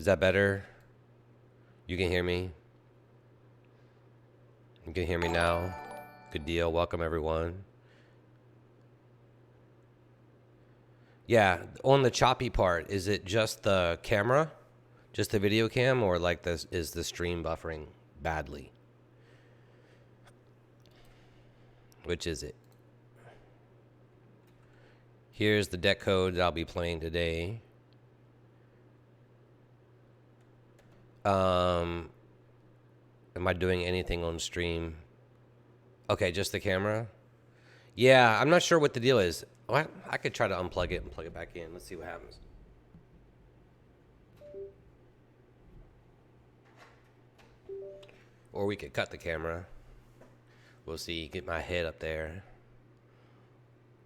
Is that better? You can hear me? You can hear me now? Good deal. Welcome, everyone. Yeah, on the choppy part, is it just the camera? Just the video cam? Or like this, is the stream buffering badly? Which is it? Here's the deck code that I'll be playing today. Am I doing anything on stream? Okay, just the camera? Yeah, I'm not sure what the deal is. What? I could try to unplug it and plug it back in. Let's see what happens. Or we could cut the camera. We'll see. Get my head up there.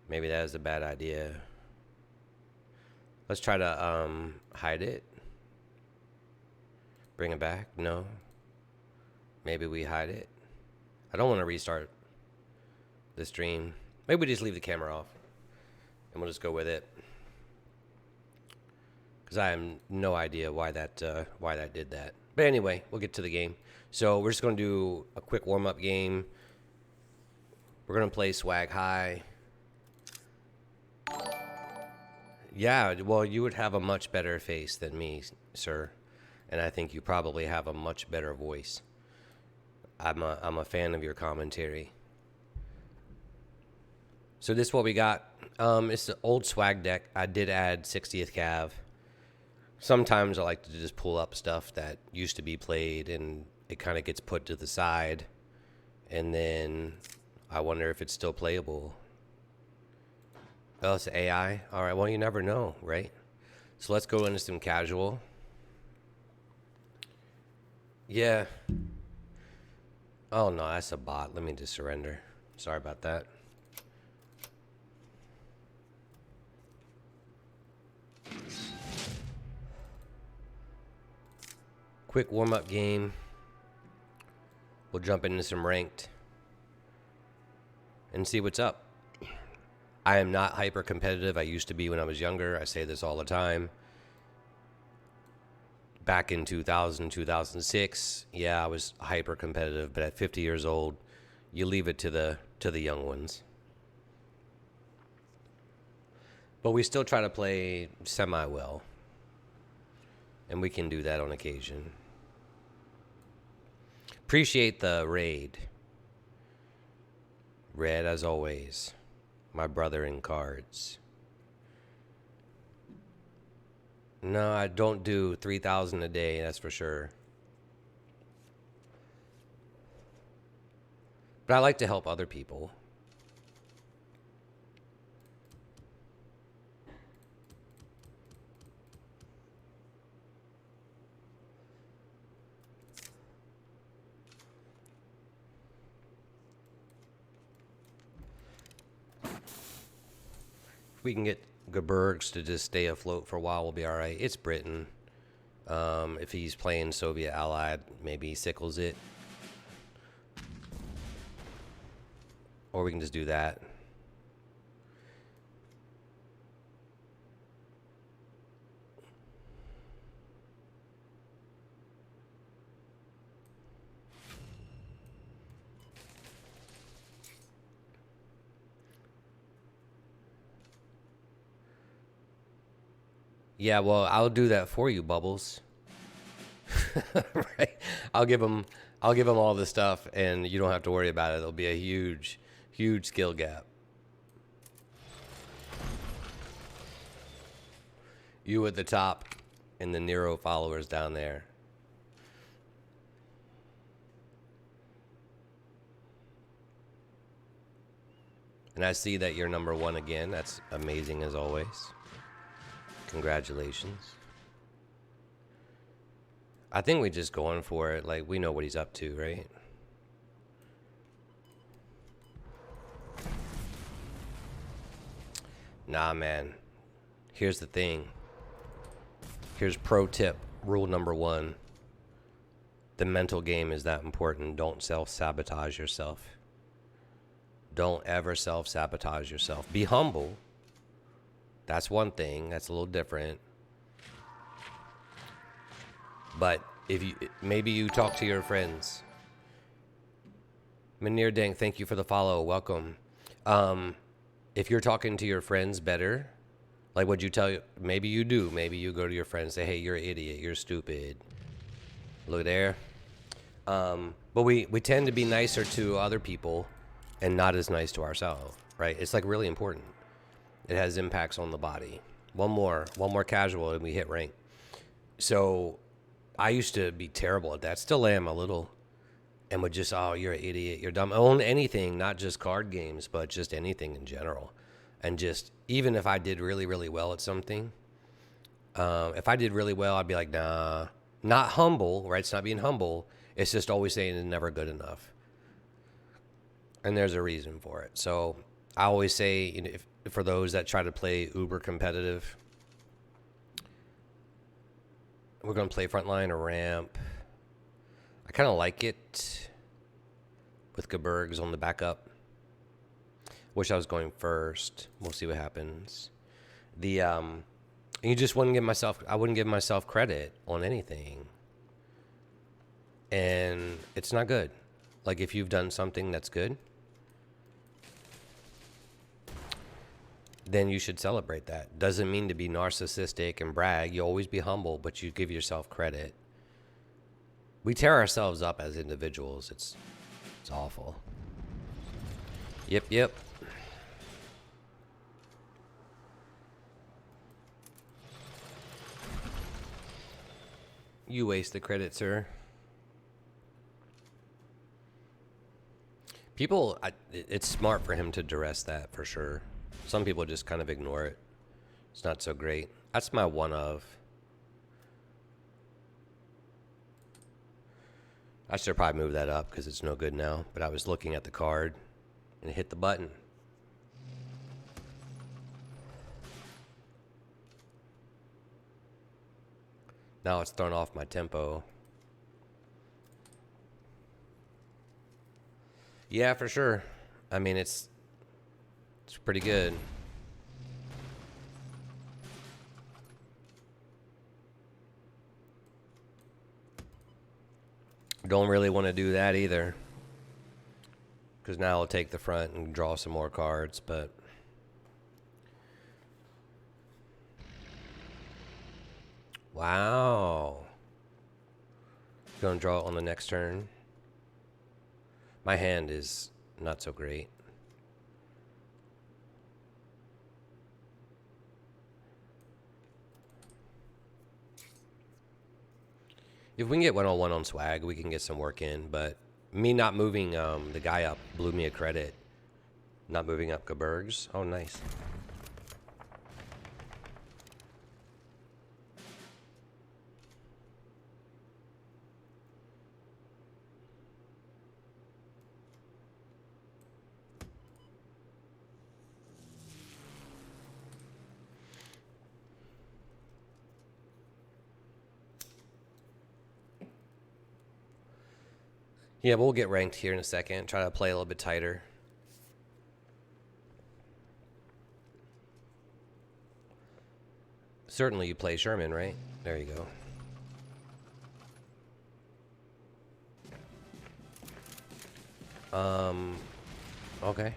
Maybe that is a bad idea. Let's try to hide it. Bring it back. No. Maybe we hide it. I don't want to restart the stream. Maybe we just leave the camera off. And we'll just go with it. Because I have no idea why that did that. But anyway, we'll get to the game. So we're just going to do a quick warm-up game. We're going to play SWAG High. Yeah, well, you would have a much better face than me, sir. And I think you probably have a much better voice. I'm a fan of your commentary. So this is what we got. It's the old swag deck. I did add 60th Cav. Sometimes I like to just pull up stuff that used to be played and it kind of gets put to the side. And then I wonder if it's still playable. Oh, it's AI? All right, well, you never know, right? So let's go into some casual. Yeah. Oh, no, that's a bot. Let me just surrender. Sorry about that. Quick warm-up game. We'll jump into some ranked and see what's up. I am not hyper competitive. I used to be when I was younger. I say this all the time. Back in 2000, 2006, yeah, I was hyper competitive. But at 50 years old, you leave it to the young ones. But we still try to play semi well, and we can do that on occasion. Appreciate the raid. Red as always. My brother in cards. No, I don't do 3,000 a day, that's for sure. But I like to help other people. If we can get GEBIRGS to just stay afloat for a while, we'll be all right. It's Britain. If he's playing Soviet Allied, maybe he sickles it. Or we can just do that. Yeah, well, I'll do that for you, Bubbles. Right? I'll give them all the stuff, and you don't have to worry about it. There'll be a huge skill gap. You at the top, and the Nero followers down there. And I see that you're number 1 again. That's amazing as always. Congratulations. I think we're just going for it. Like, we know what he's up to, right? Nah, man. Here's the thing. Here's pro tip. Rule number 1. The mental game is that important. Don't self-sabotage yourself. Don't ever self-sabotage yourself. Be humble. That's one thing. That's a little different. But if you, maybe you talk to your friends. Manir Dank, thank you for the follow. Welcome. If you're talking to your friends better, like what you tell you, maybe you do. Maybe you go to your friends and say, hey, you're an idiot. You're stupid. Look there. But we tend to be nicer to other people and not as nice to ourselves, right? It's like really important. It has impacts on the body. One more casual and we hit rank. So I used to be terrible at that. Still am a little. And would just, oh, you're an idiot. You're dumb. Own anything, not just card games, but just anything in general. And just, even if I did really, really well at something, if I did really well, I'd be like, nah. Not humble, right? It's not being humble. It's just always saying it's never good enough. And there's a reason for it. So I always say, you know, if, for those that try to play uber competitive, we're going to play frontline or ramp. I kind of like it with GEBIRGs on the backup. Wish I was going first. We'll see what happens. You just wouldn't give myself, I wouldn't give myself credit on anything. And it's not good. Like if you've done something that's good, then you should celebrate that. Doesn't mean to be narcissistic and brag. You always be humble, but you give yourself credit. We tear ourselves up as individuals. It's awful. Yep. You waste the credit, sir. People, it's smart for him to duress that for sure. Some people just kind of ignore it. It's not so great. That's my one of. I should probably move that up because it's no good now. But I was looking at the card and hit the button. Now it's thrown off my tempo. Yeah, for sure. I mean, it's pretty good. Don't really want to do that either. Because now I'll take the front and draw some more cards, but... Wow. Gonna draw it on the next turn. My hand is not so great. If we can get one-on-one on swag, we can get some work in. But me not moving the guy up blew me a credit. Not moving up GEBIRGs. Oh, nice. Yeah, we'll get ranked here in a second. Try to play a little bit tighter. Certainly you play Sherman, right? There you go. Okay.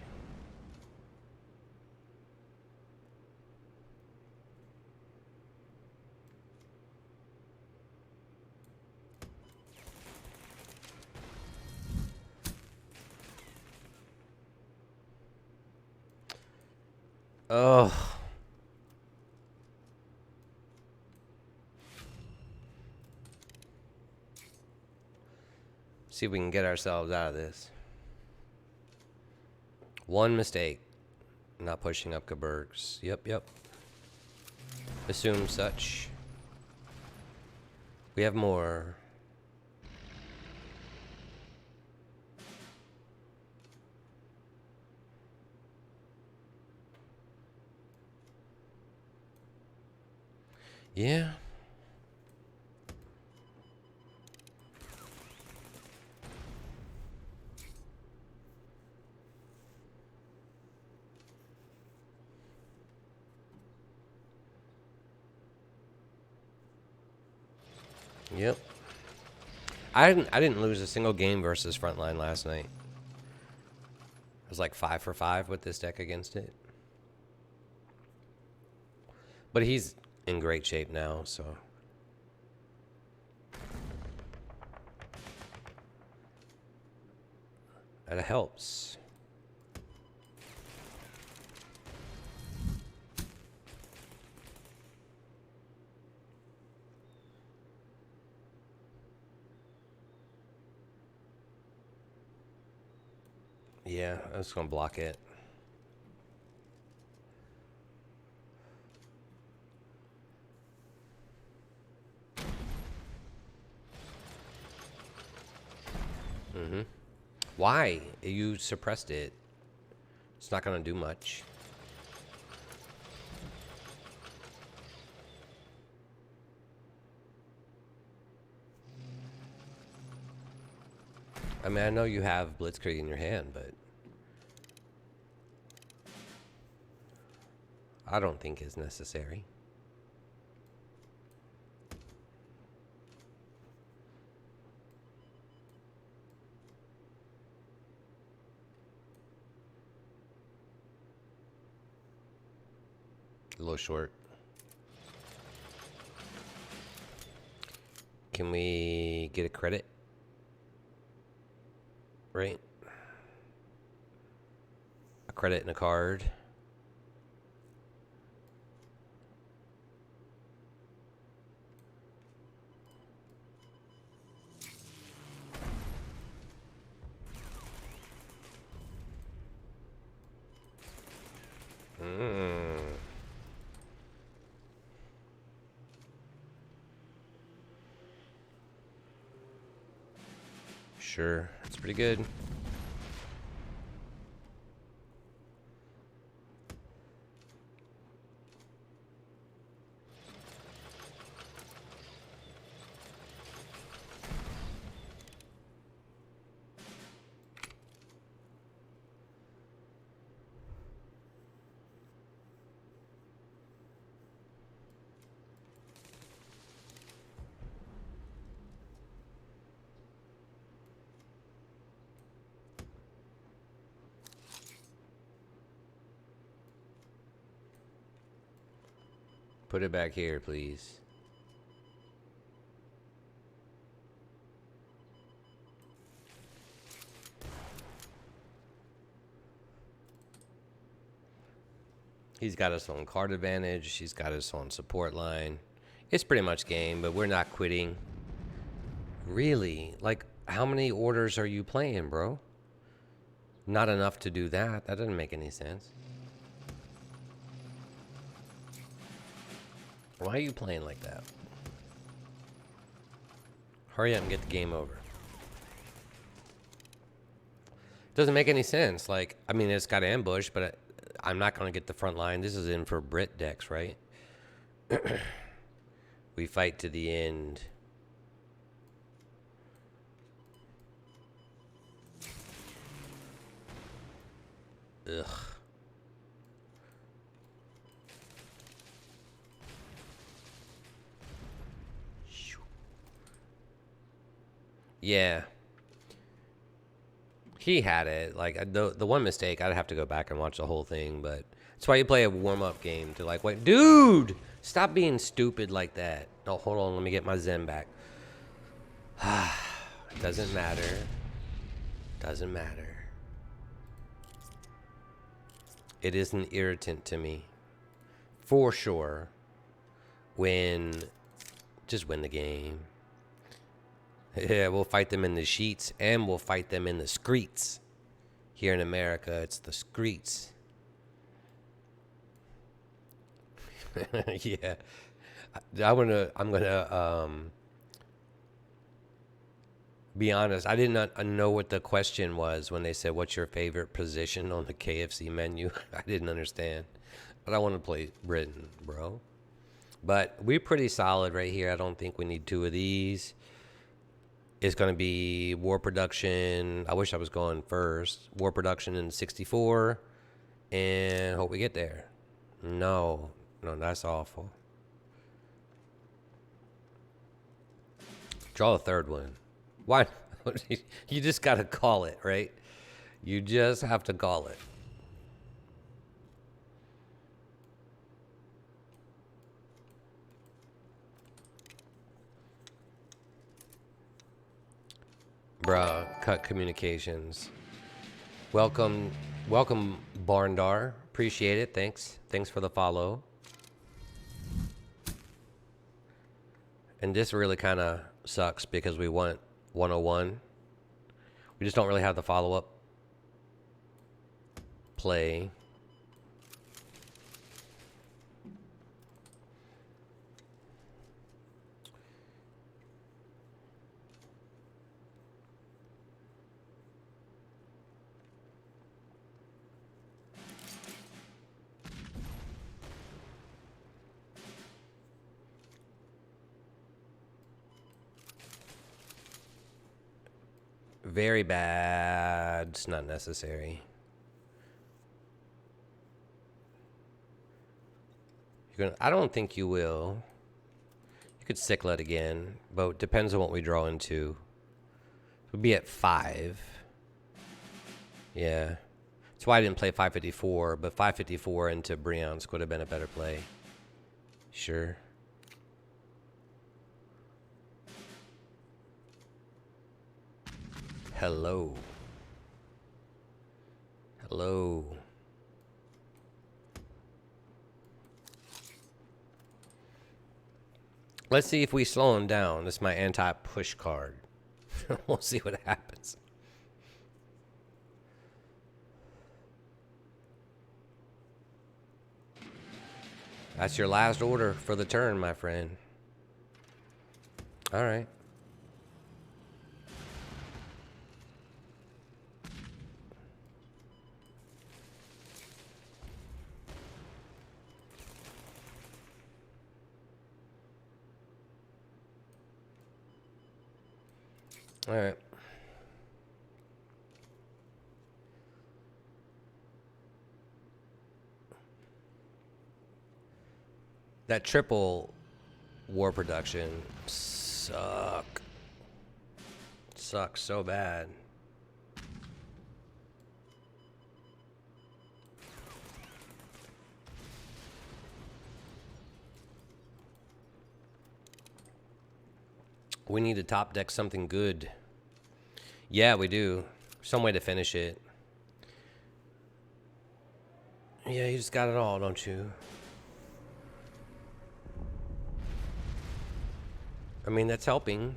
Oh. See if we can get ourselves out of this. One mistake. Not pushing up GEBIRGs. Yep. Assume such. We have more. Yeah. Yep. I didn't lose a single game versus Frontline last night. I was like 5 for 5 with this deck against it. But he's in great shape now, so. That helps. Yeah, I was gonna block it. Mm-hmm. Why? You suppressed it. It's not gonna do much. I mean, I know you have Blitzkrieg in your hand, but I don't think it's necessary. A little short. Can we get a credit? Right? A credit and a card. Sure, that's pretty good. Put it back here, please. He's got us on card advantage. He's got us on support line. It's pretty much game, but we're not quitting. Really? Like, how many orders are you playing, bro? Not enough to do that. That doesn't make any sense. Why are you playing like that? Hurry up and get the game over. Doesn't make any sense. Like, I mean, it's got ambush, but I'm not going to get the front line. This is in for Brit decks, right? We fight to the end. Ugh. Yeah. He had it. Like, the one mistake, I'd have to go back and watch the whole thing, but that's why you play a warm-up game to, like, wait, dude, stop being stupid like that. No, hold on, let me get my zen back. Doesn't matter. Doesn't matter. It is an irritant to me. For sure. Just win the game. Yeah, we'll fight them in the sheets, and we'll fight them in the streets. Here in America, it's the streets. Yeah. I'm gonna be honest. I did not know what the question was when they said, what's your favorite position on the KFC menu? I didn't understand. But I want to play Britain, bro. But we're pretty solid right here. I don't think we need two of these. It's going to be war production. I wish I was going first. War production in 64. And hope we get there. No, that's awful. Draw a third one. Why? You just got to call it, right? You just have to call it. Bruh, cut communications. Welcome, Barndar. Appreciate it. Thanks for the follow. And this really kind of sucks because we want 101. We just don't really have the follow-up play. Very bad. It's not necessary. I don't think you will. You could Cyclet again, but it depends on what we draw into. We'll be at 5. Yeah. That's why I didn't play 554, but 554 into Brionsk would have been a better play. Sure. Hello. Hello. Let's see if we slow him down. This is my anti-push card. We'll see what happens. That's your last order for the turn, my friend. All right. All right. That triple war production sucks so bad. We need to top deck something good. Yeah, we do. Some way to finish it. Yeah, you just got it all, don't you? I mean, that's helping.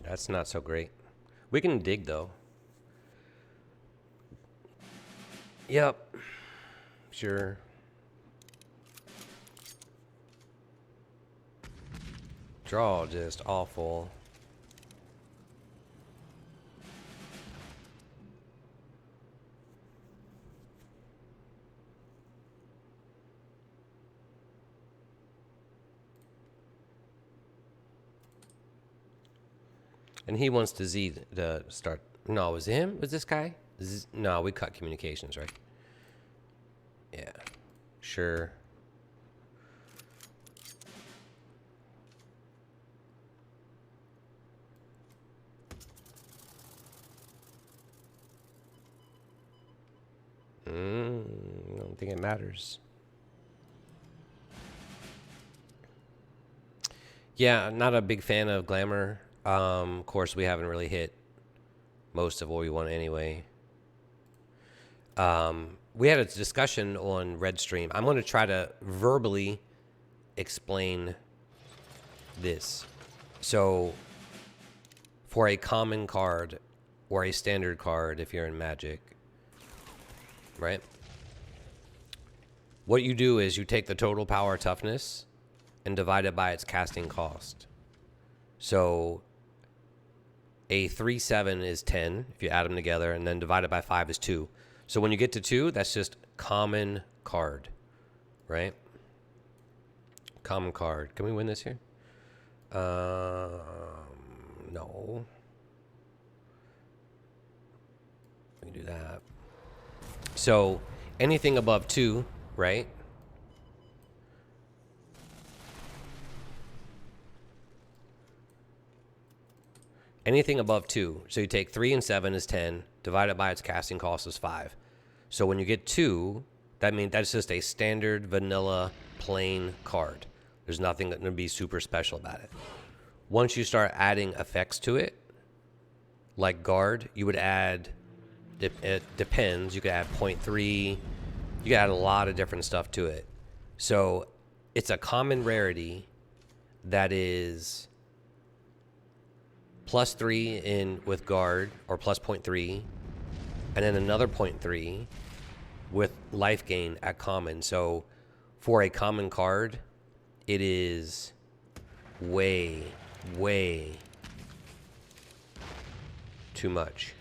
That's not so great. We can dig, though. Yep. Sure. Draw just awful. And he wants to Z to start. No, was it him? Was this guy? No, we cut communications, right? Yeah. Sure. I don't think it matters. Yeah, not a big fan of Glamour. Of course, we haven't really hit most of what we want anyway. We had a discussion on Red Stream. I'm going to try to verbally explain this. So, for a common card or a standard card, if you're in Magic, right? What you do is you take the total power toughness and divide it by its casting cost. So a 3/7 is 10 if you add them together, and then divided by 5 is 2. So when you get to 2, that's just common card, right? Common card. Can we win this here? No. We can do that. So Anything above 2, right? Anything above 2. So you take 3 and 7 is 10, divided by its casting cost is 5. So when you get 2, that means that's just a standard vanilla plain card. There's nothing going to be super special about it. Once you start adding effects to it, like guard, you would add, it depends, you could add 0.3, you could add a lot of different stuff to it. So it's a common rarity that is +3 in with guard, or plus 0.3, and then another 0.3 with life gain at common. So for a common card, it is way too much.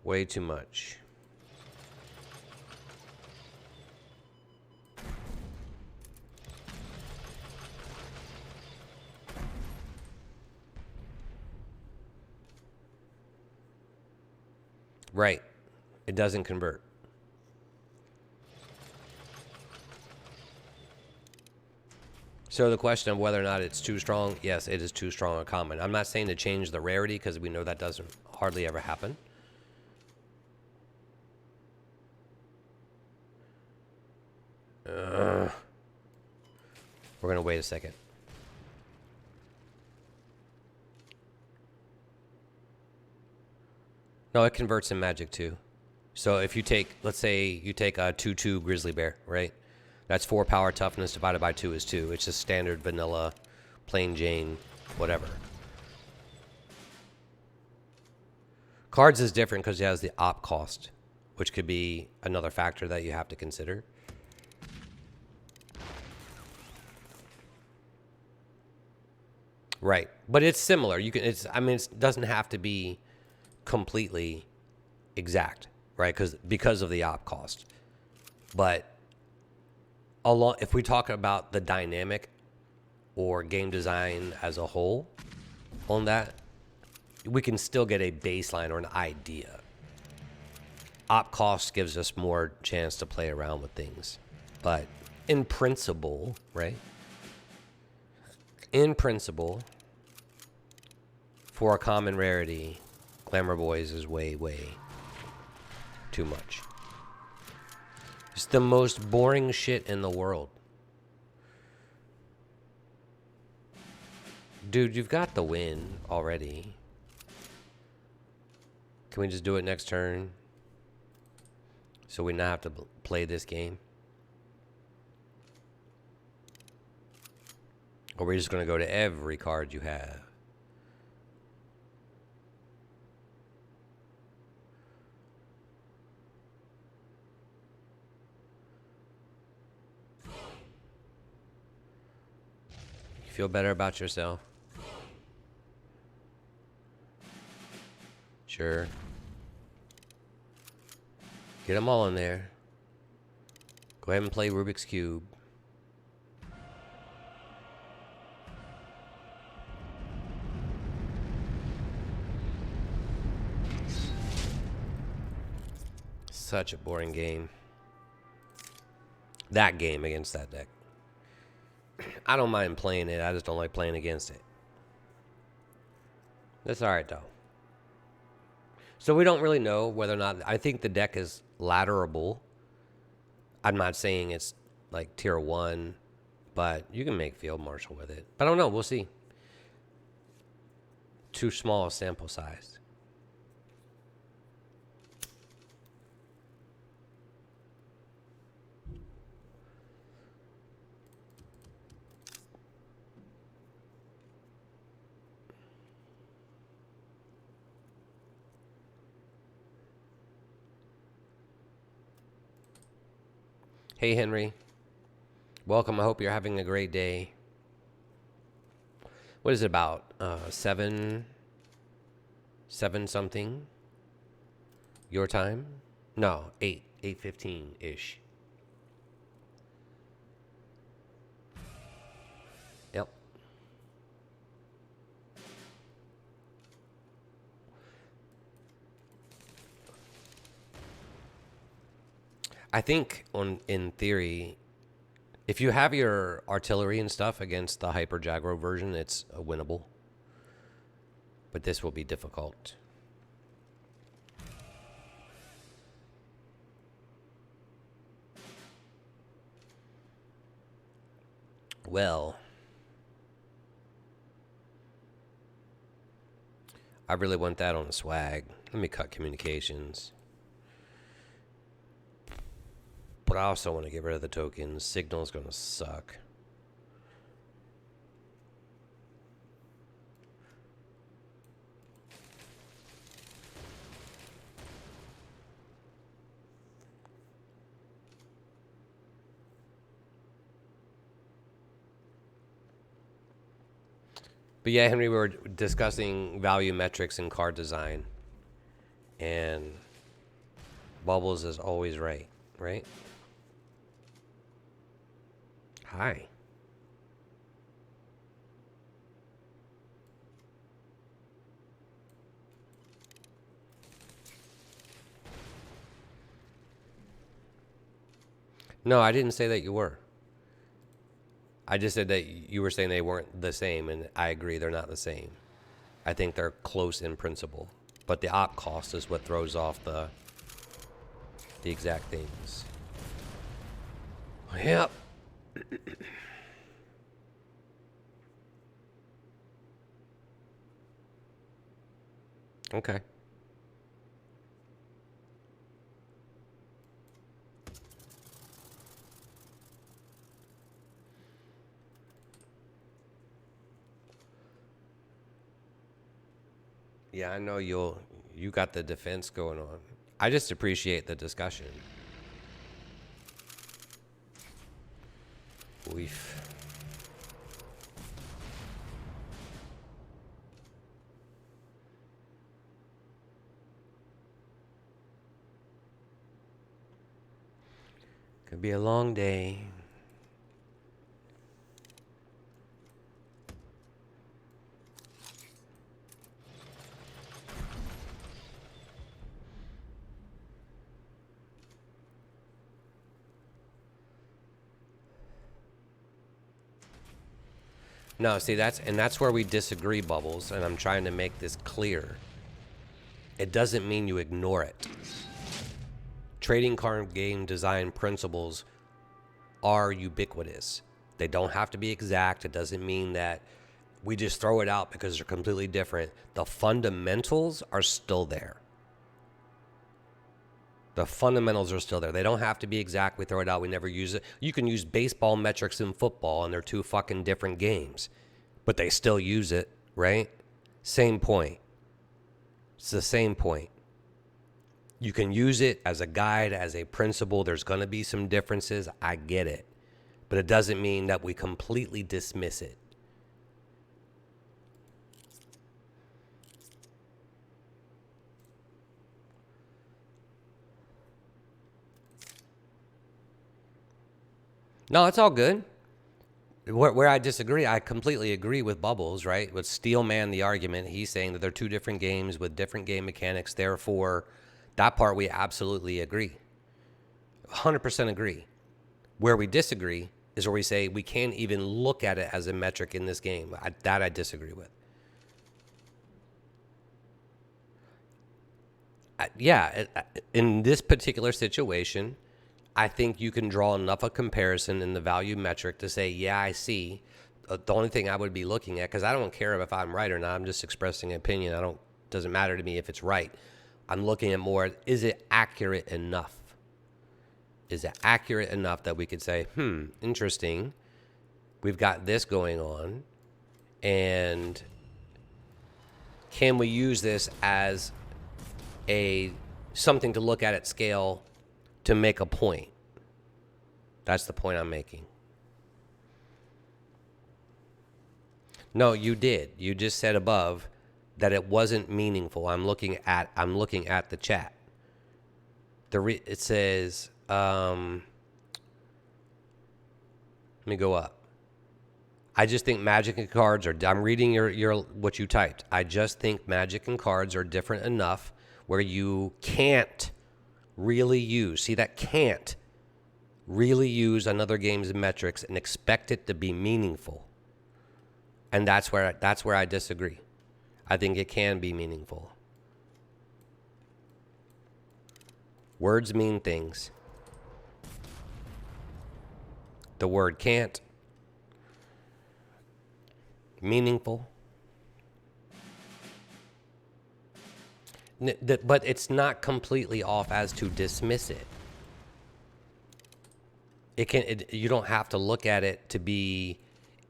Way too much. Right. It doesn't convert. So the question of whether or not it's too strong, yes, it is too strong a common. I'm not saying to change the rarity because we know that doesn't hardly ever happen. We're going to wait a second. No, it converts in Magic too. So if you take, let's say you take a 2/2 Grizzly Bear, right? That's 4 power toughness divided by 2 is 2. It's just standard vanilla, plain Jane, whatever. Cards is different because it has the op cost, which could be another factor that you have to consider. Right, but it's similar. You can. It's. I mean, it doesn't have to be completely exact, right? Because of the op cost. But if we talk about the dynamic or game design as a whole on that, we can still get a baseline or an idea. Op cost gives us more chance to play around with things, but in principle, right? In principle, for a common rarity, Glamour Boys is way too much. It's the most boring shit in the world. Dude, you've got the win already. Can we just do it next turn? So we not have to play this game? Or we're just going to go to every card you have? You feel better about yourself? Sure. Get them all in there. Go ahead and play Rubik's Cube. Such a boring game. That game against that deck. I don't mind playing it. I just don't like playing against it. That's alright though. So we don't really know whether or not... I think the deck is ladderable. I'm not saying it's like tier 1, but you can make Field Marshal with it. But I don't know. We'll see. Too small a sample size. Hey, Henry. Welcome. I hope you're having a great day. What is it about? 7 something? Your time? No, 8:15-ish. Yep. I think in theory, if you have your artillery and stuff against the Hyper Jaguar version, it's winnable. But this will be difficult. Well, I really want that on the swag. Let me cut communications. But I also want to get rid of the tokens. Signal's going to suck. But yeah, Henry, we were discussing value metrics and card design. And Bubbles is always right, right? Hi. No, I didn't say that you were. I just said that you were saying they weren't the same, and I agree they're not the same. I think they're close in principle, but the op cost is what throws off the exact things. Yep. Okay. Yeah, I know you got the defense going on. I just appreciate the discussion. Oof. Could be a long day. No, see, that's where we disagree, Bubbles, and I'm trying to make this clear. It doesn't mean you ignore it. Trading card game design principles are ubiquitous. They don't have to be exact. It doesn't mean that we just throw it out because they're completely different. The fundamentals are still there. The fundamentals are still there. They don't have to be exact. We throw it out. We never use it. You can use baseball metrics in football, and they're two fucking different games. But they still use it, right? Same point. It's the same point. You can use it as a guide, as a principle. There's going to be some differences. I get it. But it doesn't mean that we completely dismiss it. No, it's all good. Where I disagree, I completely agree with Bubbles, right? With Steelman, the argument, he's saying that they're two different games with different game mechanics. Therefore, that part we absolutely agree. 100% agree. Where we disagree is where we say we can't even look at it as a metric in this game. That I disagree with. In this particular situation, I think you can draw enough of comparison in the value metric to say, yeah, I see. The only thing I would be looking at, because I don't care if I'm right or not, I'm just expressing an opinion. Doesn't matter to me if it's right. I'm looking at more, is it accurate enough? Is it accurate enough that we could say, interesting. We've got this going on. And can we use this as something to look at scale to make a point? That's the point I'm making. No, you did. You just said above that it wasn't meaningful. I'm looking at the chat. It says, let me go up. I just think Magic and cards are, I'm reading your what you typed. I just think Magic and cards are different enough where you can't really use. See, that can't really use another game's metrics and expect it to be meaningful. And that's where I disagree. I think it can be meaningful. Words mean things. The word can't. Meaningful. But it's not completely off as to dismiss it. You don't have to look at it to be,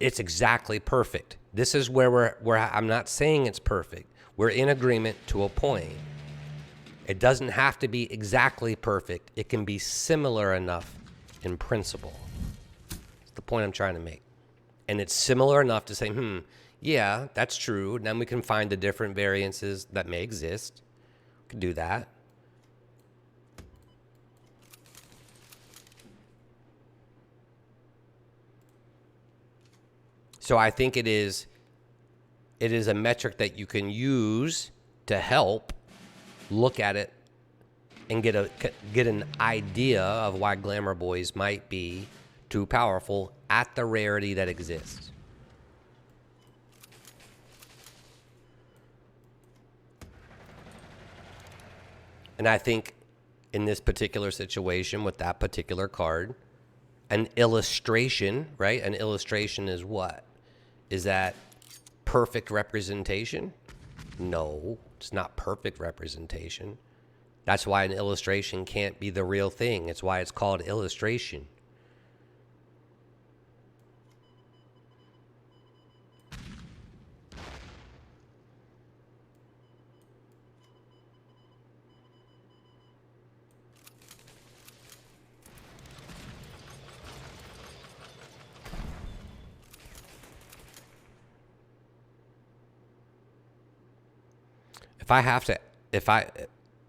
it's exactly perfect. This is where I'm not saying it's perfect. We're in agreement to a point. It doesn't have to be exactly perfect. It can be similar enough in principle. That's the point I'm trying to make. And it's similar enough to say, yeah, that's true. Then we can find the different variances that may exist. We can do that. So I think it is a metric that you can use to help look at it and get an idea of why Glamour Boys might be too powerful at the rarity that exists. And I think in this particular situation with that particular card, an illustration, right? An illustration is what? Is that perfect representation? No, it's not perfect representation. That's why an illustration can't be the real thing. It's why it's called illustration.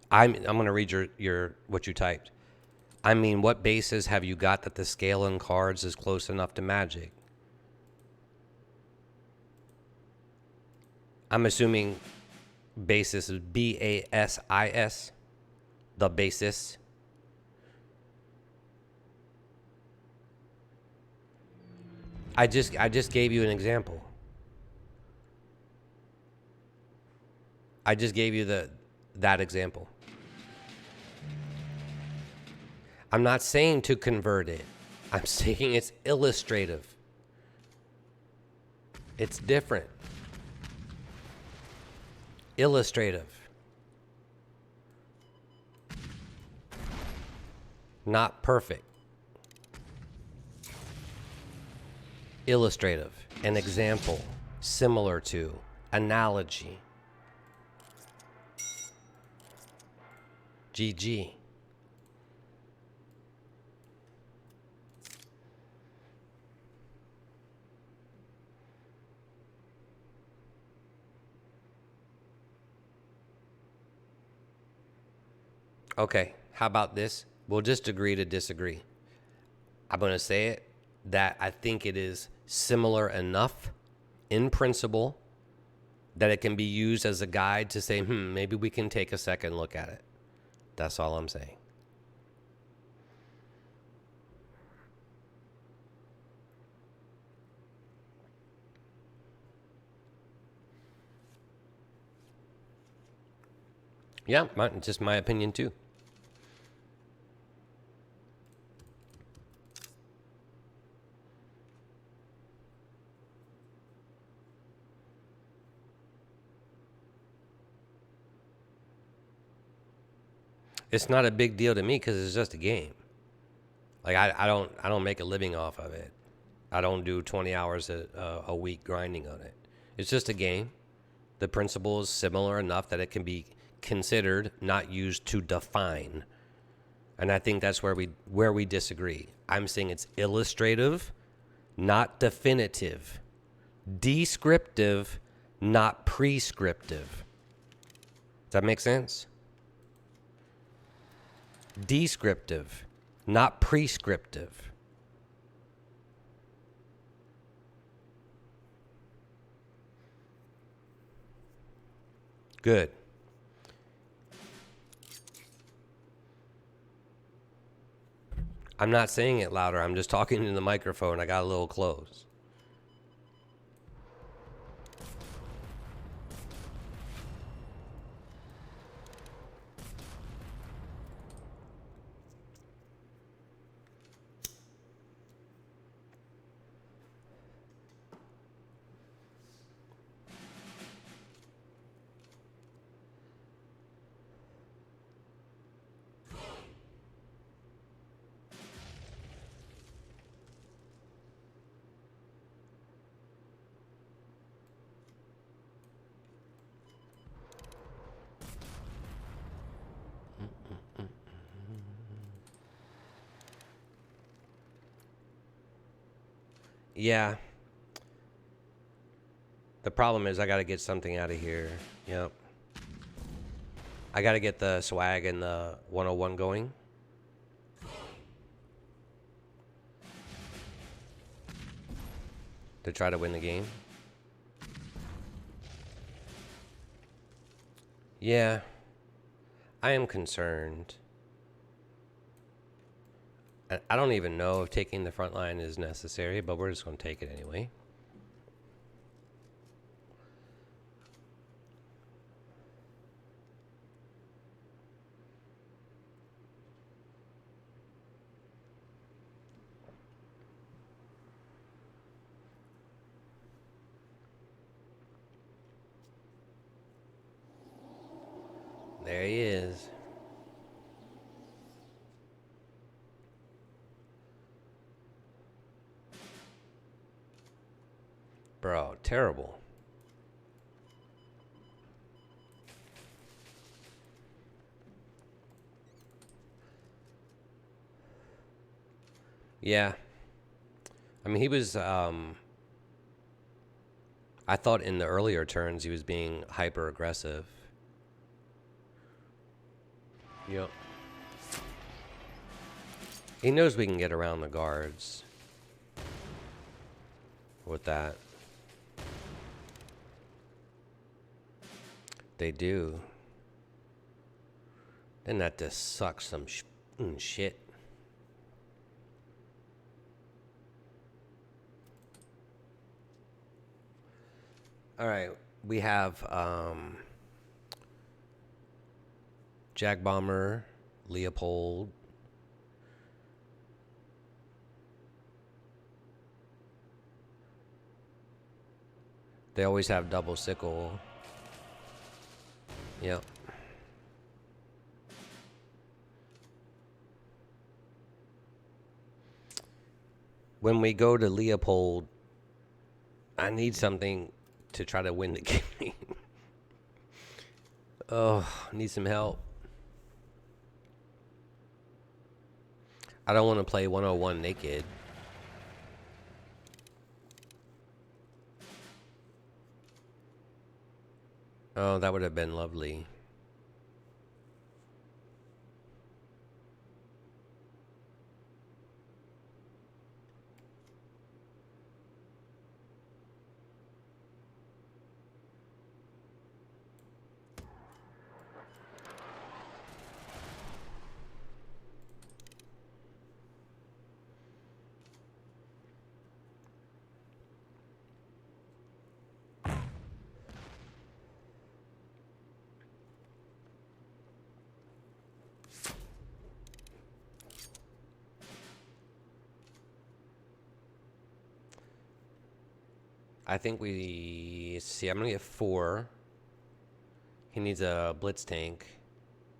I'm going to read your what you typed. I mean, what basis have you got that the scale in cards is close enough to Magic? I'm assuming basis is BASIS, the basis. I just gave you an example. I just gave you that example. I'm not saying to convert it. I'm saying it's illustrative. It's different. Illustrative. Not perfect. Illustrative. An example. Similar to. Analogy. GG. Okay, how about this? We'll just agree to disagree. I'm going to say it that I think it is similar enough in principle that it can be used as a guide to say, maybe we can take a second look at it. That's all I'm saying. Yeah, just my opinion too. It's not a big deal to me because it's just a game. Like I don't make a living off of it. I don't do 20 hours a week grinding on it. It's just a game. The principle is similar enough that it can be considered, not used to define. And I think that's where we disagree. I'm saying it's illustrative, not definitive. Descriptive, not prescriptive. Does that make sense? Descriptive, not prescriptive. Good. I'm not saying it louder. I'm just talking in the microphone. I got a little close. Yeah. The problem is I got to get something out of here. Yep. I got to get the swag and the 101 going. To try to win the game. Yeah. I am concerned. I don't even know if taking the front line is necessary, but we're just going to take it anyway. There he is. Bro, terrible. Yeah. I mean, he was, I thought in the earlier turns he was being hyper aggressive. Yep. He knows we can get around the guards with that. They do. Then that just sucks some shit. All right, we have JAGDBOMBER, LEOPOLD. They always have double sickle. Yep. When we go to LEOPOLD, I need something to try to win the game. Oh, I need some help. I don't want to play 101 naked. Oh, that would have been lovely. I think we see. I'm gonna get 4. He needs a blitz tank,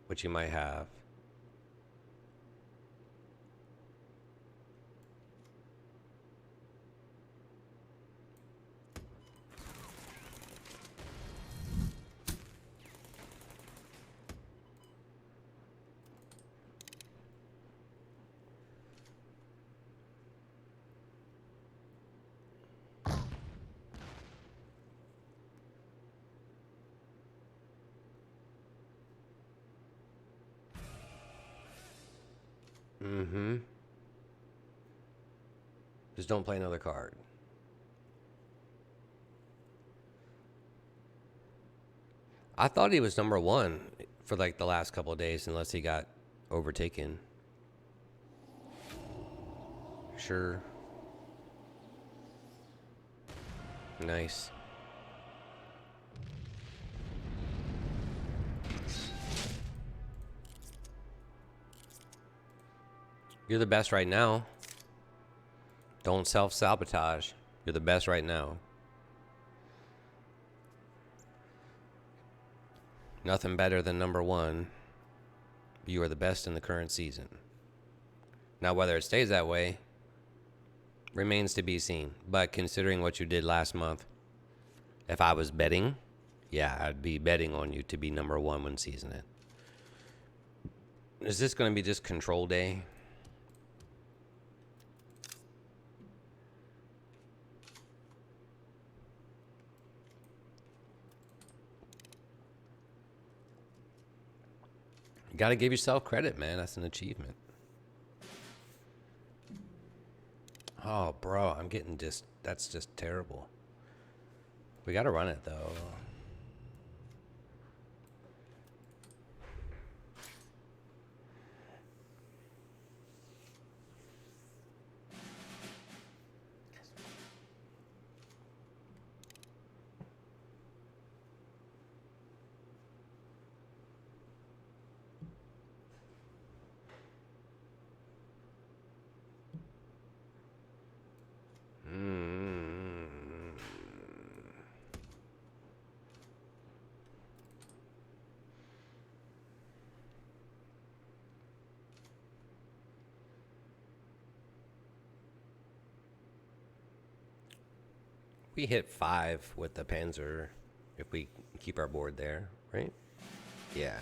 which he might have. Mm-hmm. Just don't play another card. I thought he was number 1 for like the last couple of days, unless he got overtaken. Sure. Nice. You're the best right now. Don't self-sabotage. You're the best right now. Nothing better than #1. You are the best in the current season. Now, whether it stays that way remains to be seen. But considering what you did last month, if I was betting, yeah, I'd be betting on you to be #1 when season it. Is this going to be just control day? You got to give yourself credit, man. That's an achievement. Oh, bro, I'm getting just... That's just terrible. We got to run it, though. We hit 5 with the Panzer if we keep our board there, right? Yeah.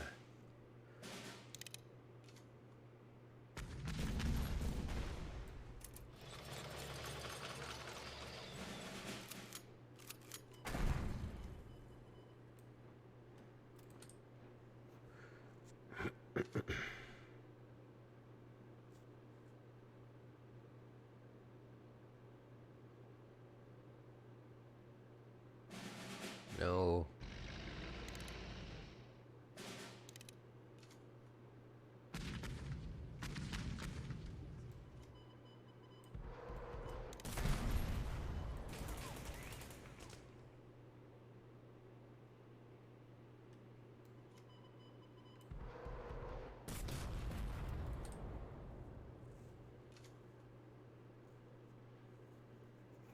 No.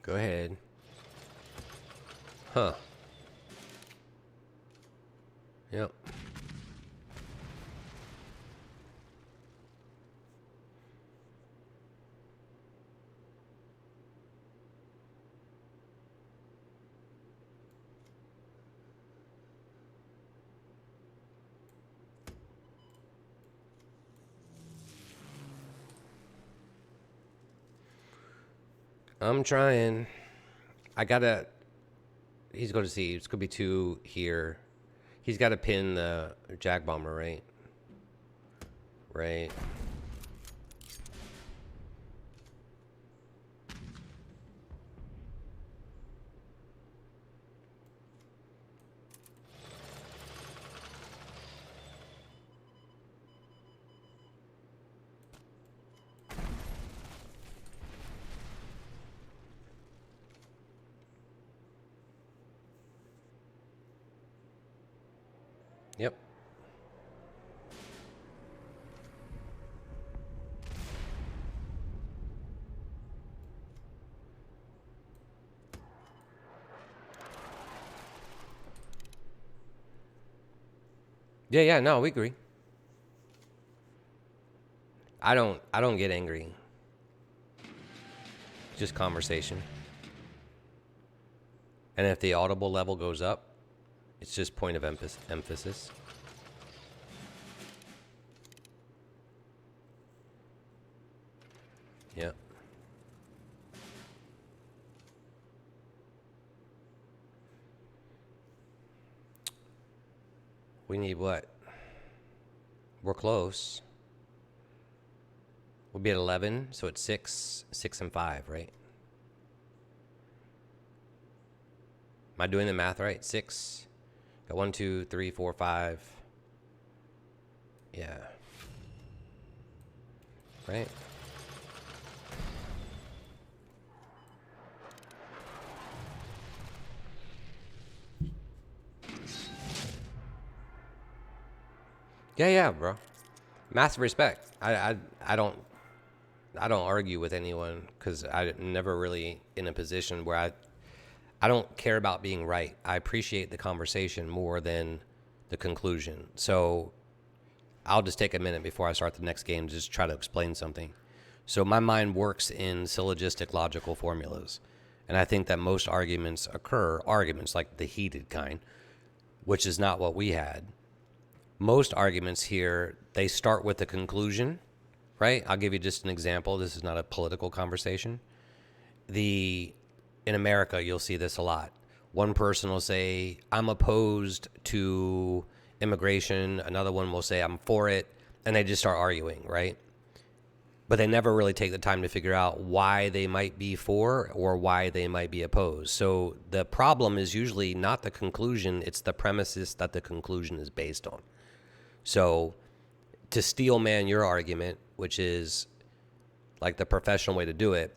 Go ahead. Huh. Yep. I'm trying. I gotta... He's going to see. It's going to be 2 here. He's got to pin the Jag Bomber, right? Right. Yep. Yeah, no, we agree. I don't get angry. Just conversation. And if the audible level goes up, it's just point of emphasis. Yeah. We need what? We're close. We'll be at 11, so it's 6, 6, and 5, right? Am I doing the math right? 6. Got 1, 2, 3, 4, 5. Yeah. Right? Yeah, yeah, bro. Massive respect. I don't argue with anyone because I'm never really in a position where I don't care about being right. I appreciate the conversation more than the conclusion. So I'll just take a minute before I start the next game to just try to explain something. So my mind works in syllogistic logical formulas. And I think that most arguments like the heated kind, which is not what we had. Most arguments here, they start with a conclusion, right? I'll give you just an example. This is not a political conversation. In America, you'll see this a lot. One person will say, I'm opposed to immigration. Another one will say, I'm for it. And they just start arguing, right? But they never really take the time to figure out why they might be for or why they might be opposed. So the problem is usually not the conclusion, it's the premises that the conclusion is based on. So to steel man your argument, which is like the professional way to do it,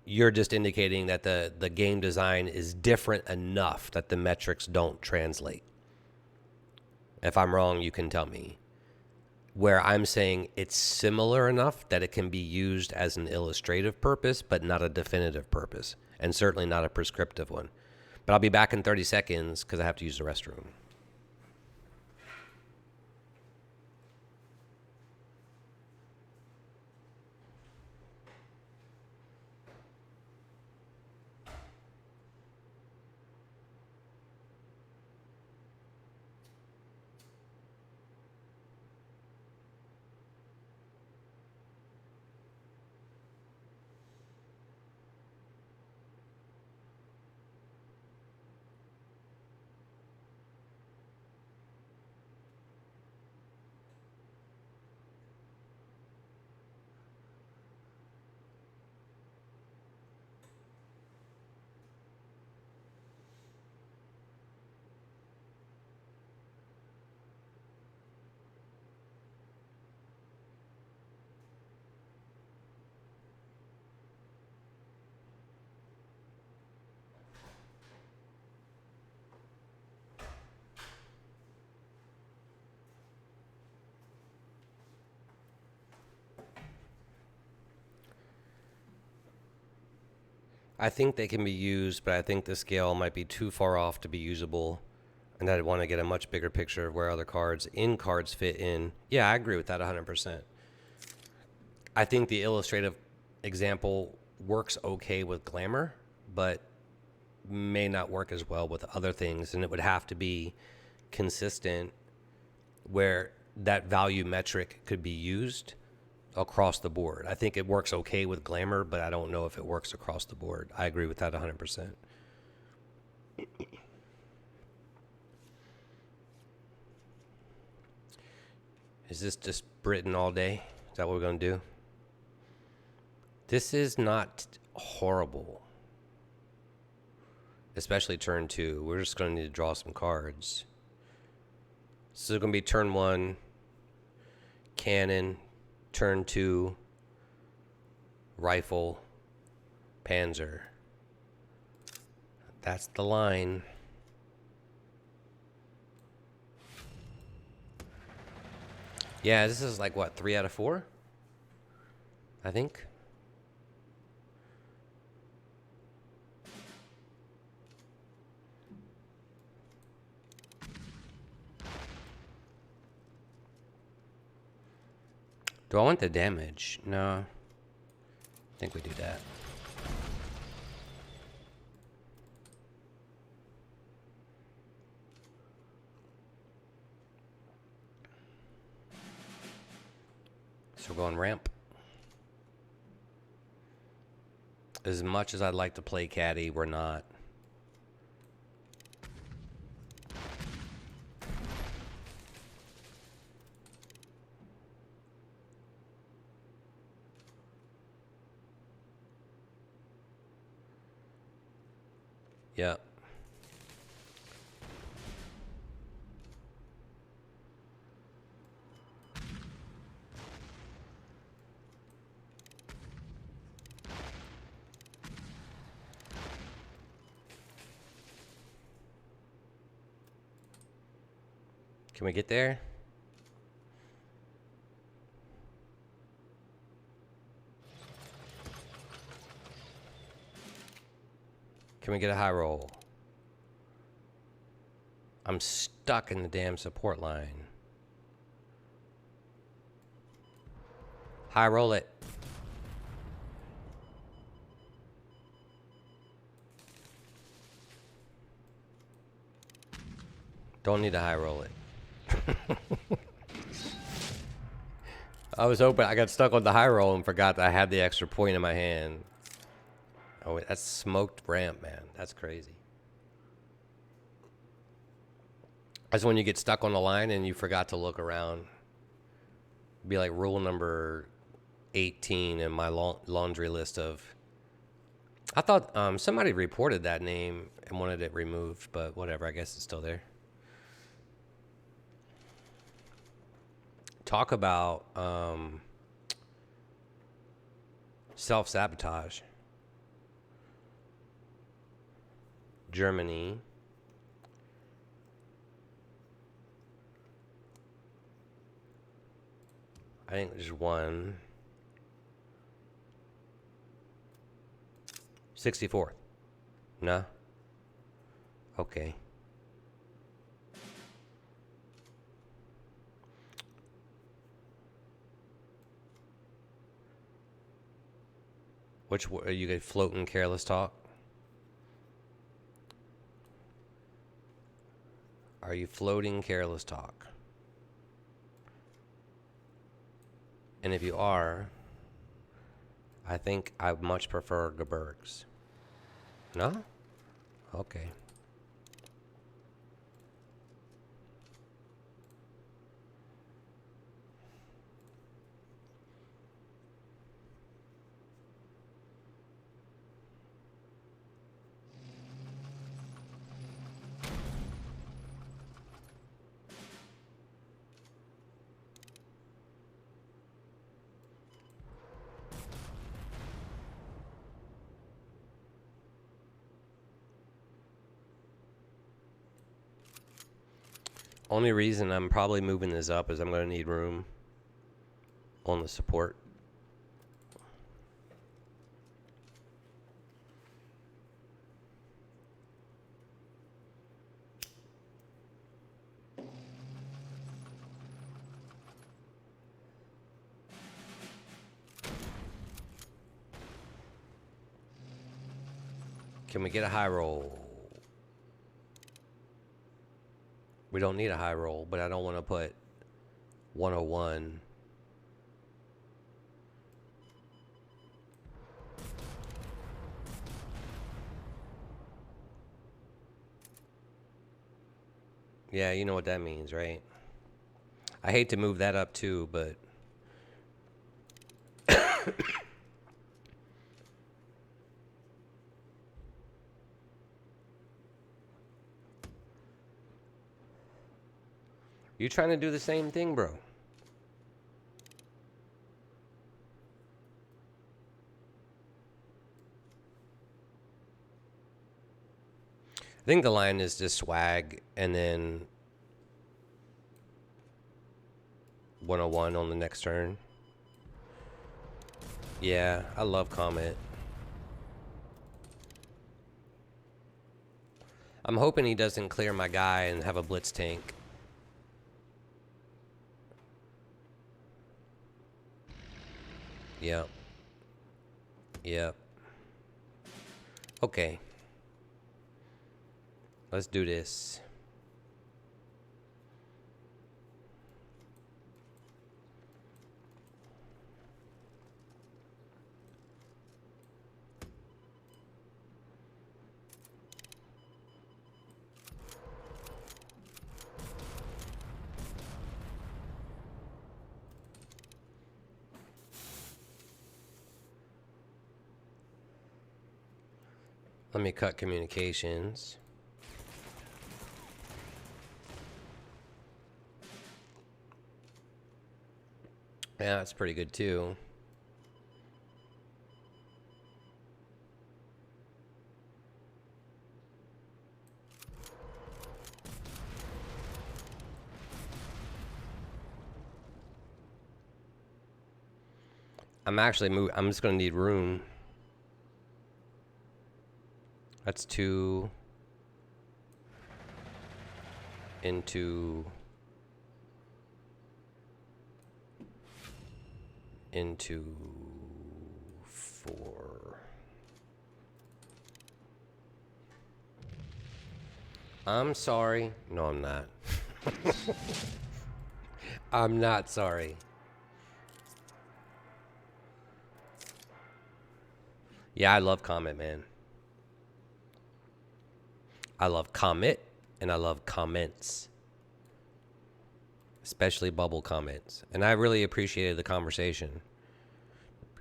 you're just indicating that the game design is different enough that the metrics don't translate. If I'm wrong, you can tell me. Where I'm saying it's similar enough that it can be used as an illustrative purpose, but not a definitive purpose, and certainly not a prescriptive one. But I'll be back in 30 seconds because I have to use the restroom. I think they can be used, but I think the scale might be too far off to be usable. And I'd want to get a much bigger picture of where other cards fit in. Yeah, I agree with that 100%. I think the illustrative example works okay with glamour, but may not work as well with other things. And it would have to be consistent where that value metric could be used across the board. I think it works okay with glamour, but I don't know if it works across the board. I agree with that 100%. Is this just Britain all day? Is that what we're going to do? This is not horrible. Especially turn 2. We're just going to need to draw some cards. So it's going to be turn 1, cannon, turn 2, rifle, panzer. That's the line. Yeah, this is like what, 3 out of 4? I think. Do I want the damage? No. I think we do that. So we're going ramp. As much as I'd like to play caddy, we're not. Yeah. Can we get there? Can we get a high roll? I'm stuck in the damn support line. High roll it. Don't need to high roll it. I was hoping I got stuck on the high roll and forgot that I had the extra point in my hand. Oh, wait, that's smoked ramp, man. That's crazy. That's when you get stuck on the line and you forgot to look around. It'd be like rule number 18 in my laundry list of... I thought somebody reported that name and wanted it removed, but whatever. I guess it's still there. Talk about self-sabotage. Germany. I think there's one. 64th. No? Okay. Which are you guys floating careless talk? Are you floating careless talk? And if you are, I think I much prefer GEBIRGs. No? Okay. Only reason I'm probably moving this up is I'm going to need room on the support. Can we get a high roll? We don't need a high roll, but I don't want to put 101. Yeah, you know what that means, right? I hate to move that up too, but... You trying to do the same thing, bro? I think the line is just swag and then 101 on the next turn. Yeah, I love KOMET. I'm hoping he doesn't clear my guy and have a blitz tank. Yep. Yep. Okay. Let's do this. Let me cut communications. Yeah, that's pretty good too. I'm actually moving. I'm just going to need room. That's 2 into 4. I'm sorry. No, I'm not. I'm not sorry. Yeah, I love Comet, man. I love Comet, and I love comments. Especially bubble comments. And I really appreciated the conversation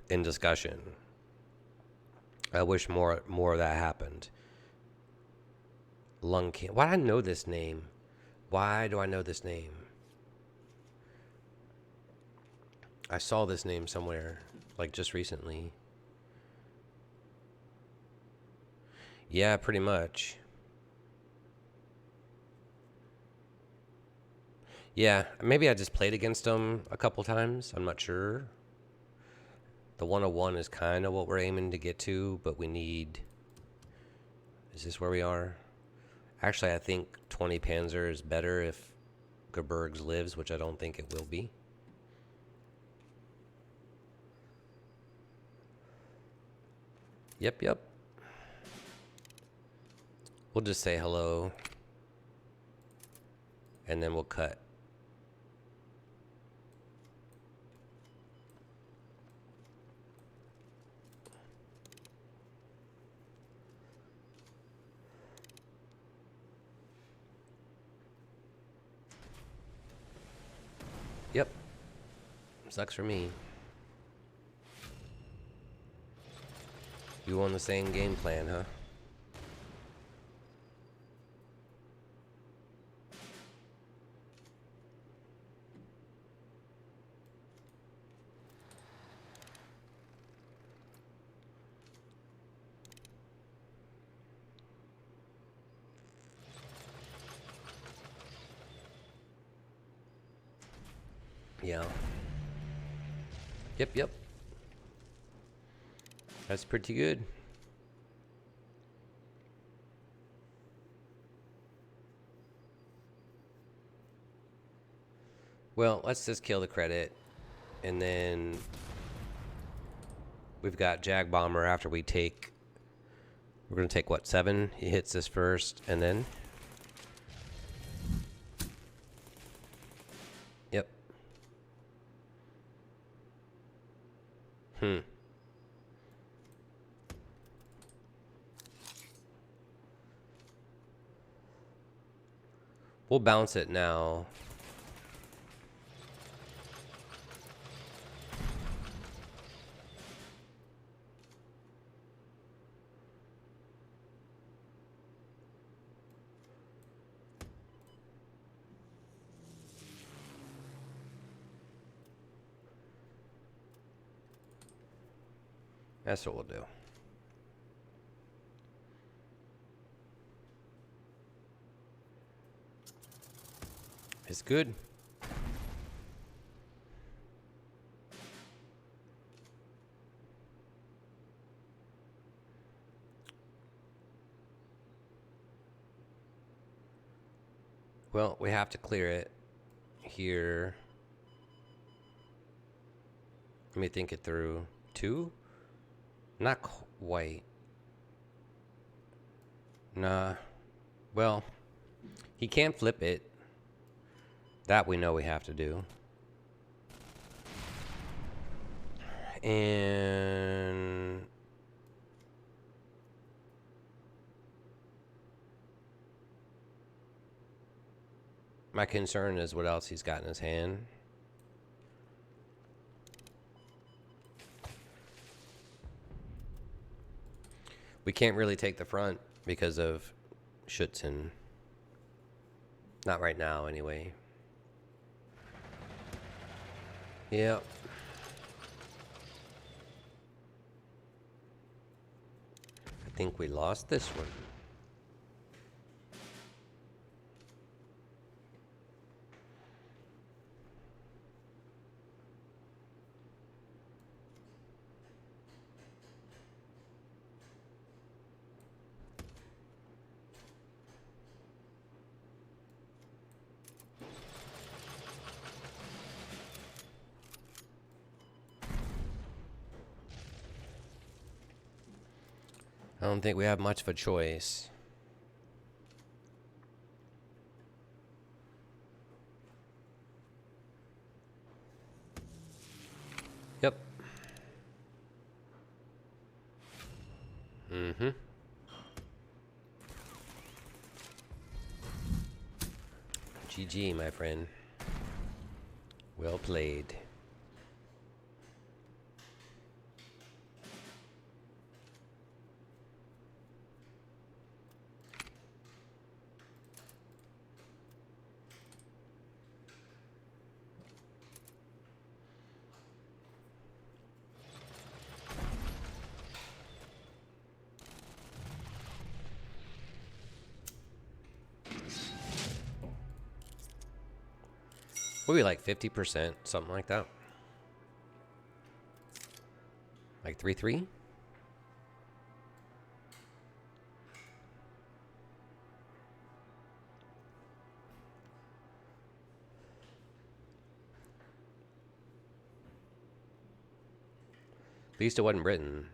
and discussion. I wish more of that happened. Lung cancer. Why do I know this name? Why do I know this name? I saw this name somewhere, like just recently. Yeah, pretty much. Yeah, maybe I just played against them a couple times. I'm not sure. The 101 is kind of what we're aiming to get to, but we need... Is this where we are? Actually, I think 20 Panzer is better if Gebirgs lives, which I don't think it will be. Yep. We'll just say hello. And then we'll cut. Yep. Sucks for me. You on the same game plan, huh? Yeah. Yep. That's pretty good. Well, let's just kill the credit. And then we've got JAGDBOMBER after we take... We're going to take, what, 7? He hits this first, and then... Yep. We'll bounce it now. That's what we'll do. It's good. Well, we have to clear it here. Let me think it through. 2? Not quite. Nah. Well, he can't flip it. That we know we have to do. And... my concern is what else he's got in his hand. We can't really take the front because of SCHÜTZEN. Not right now, anyway. Yep. I think we lost this one. don't think we have much of a choice. Yep. Mm-hmm. GG, my friend. Well played. Maybe like 50%, something like that. Like 3-3? At least it wasn't Britain.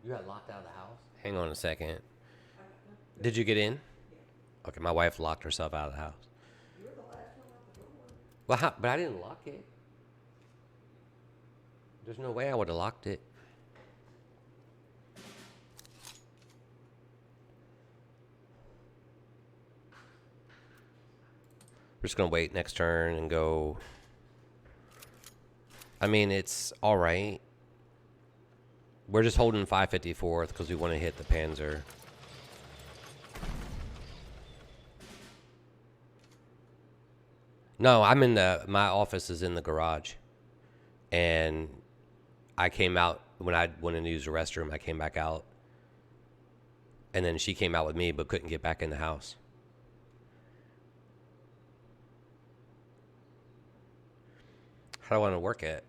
You got locked out of the house? Hang on a second. Did you get in? Okay, my wife locked herself out of the house. You're the last one out the door. Well, but I didn't lock it. There's no way I would have locked it. We're just going to wait next turn and go. I mean, it's all right. We're just holding 554th because we want to hit the Panzer. No, I'm in my office is in the garage. And I came out when I went in to use the restroom. I came back out. And then she came out with me but couldn't get back in the house. How do I want to work it?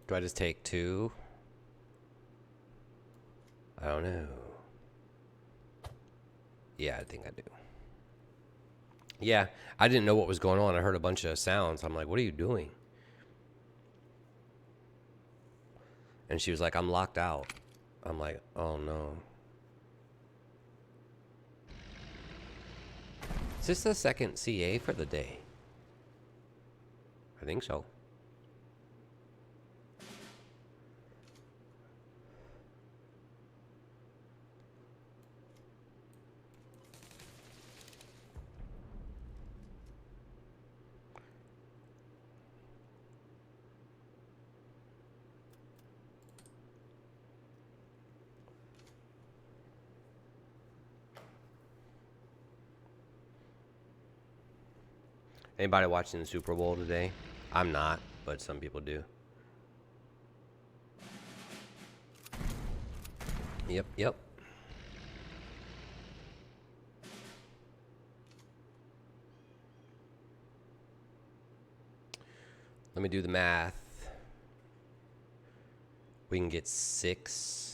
Do I just take 2? I don't know. Yeah, I think I do. Yeah, I didn't know what was going on. I heard a bunch of sounds. I'm like, what are you doing? And she was like, I'm locked out. I'm like, oh no. Is this the second CA for the day? I think so. Anybody watching the Super Bowl today? I'm not, but some people do. Yep, yep. Let me do the math. We can get 6.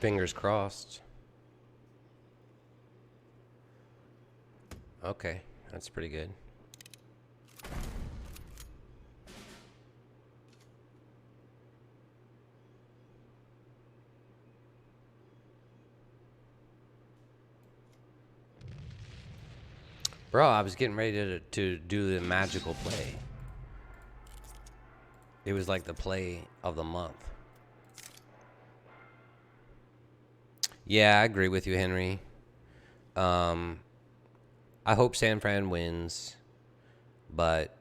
Fingers crossed. Okay, that's pretty good. Bro, I was getting ready to do the magical play. It was like the play of the month. Yeah, I agree with you, Henry. I hope San Fran wins, but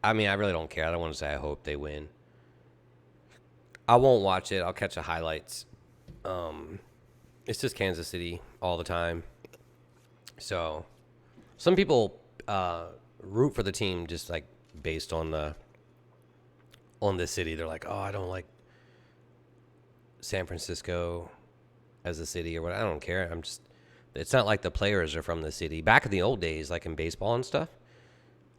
I mean, I really don't care. I don't want to say I hope they win. I won't watch it. I'll catch the highlights. It's just Kansas City all the time. So some people root for the team just like based on the city. They're like, oh, I don't like San Francisco as a city or what. I don't care. It's not like the players are from the city. Back in the old days, like in baseball and stuff,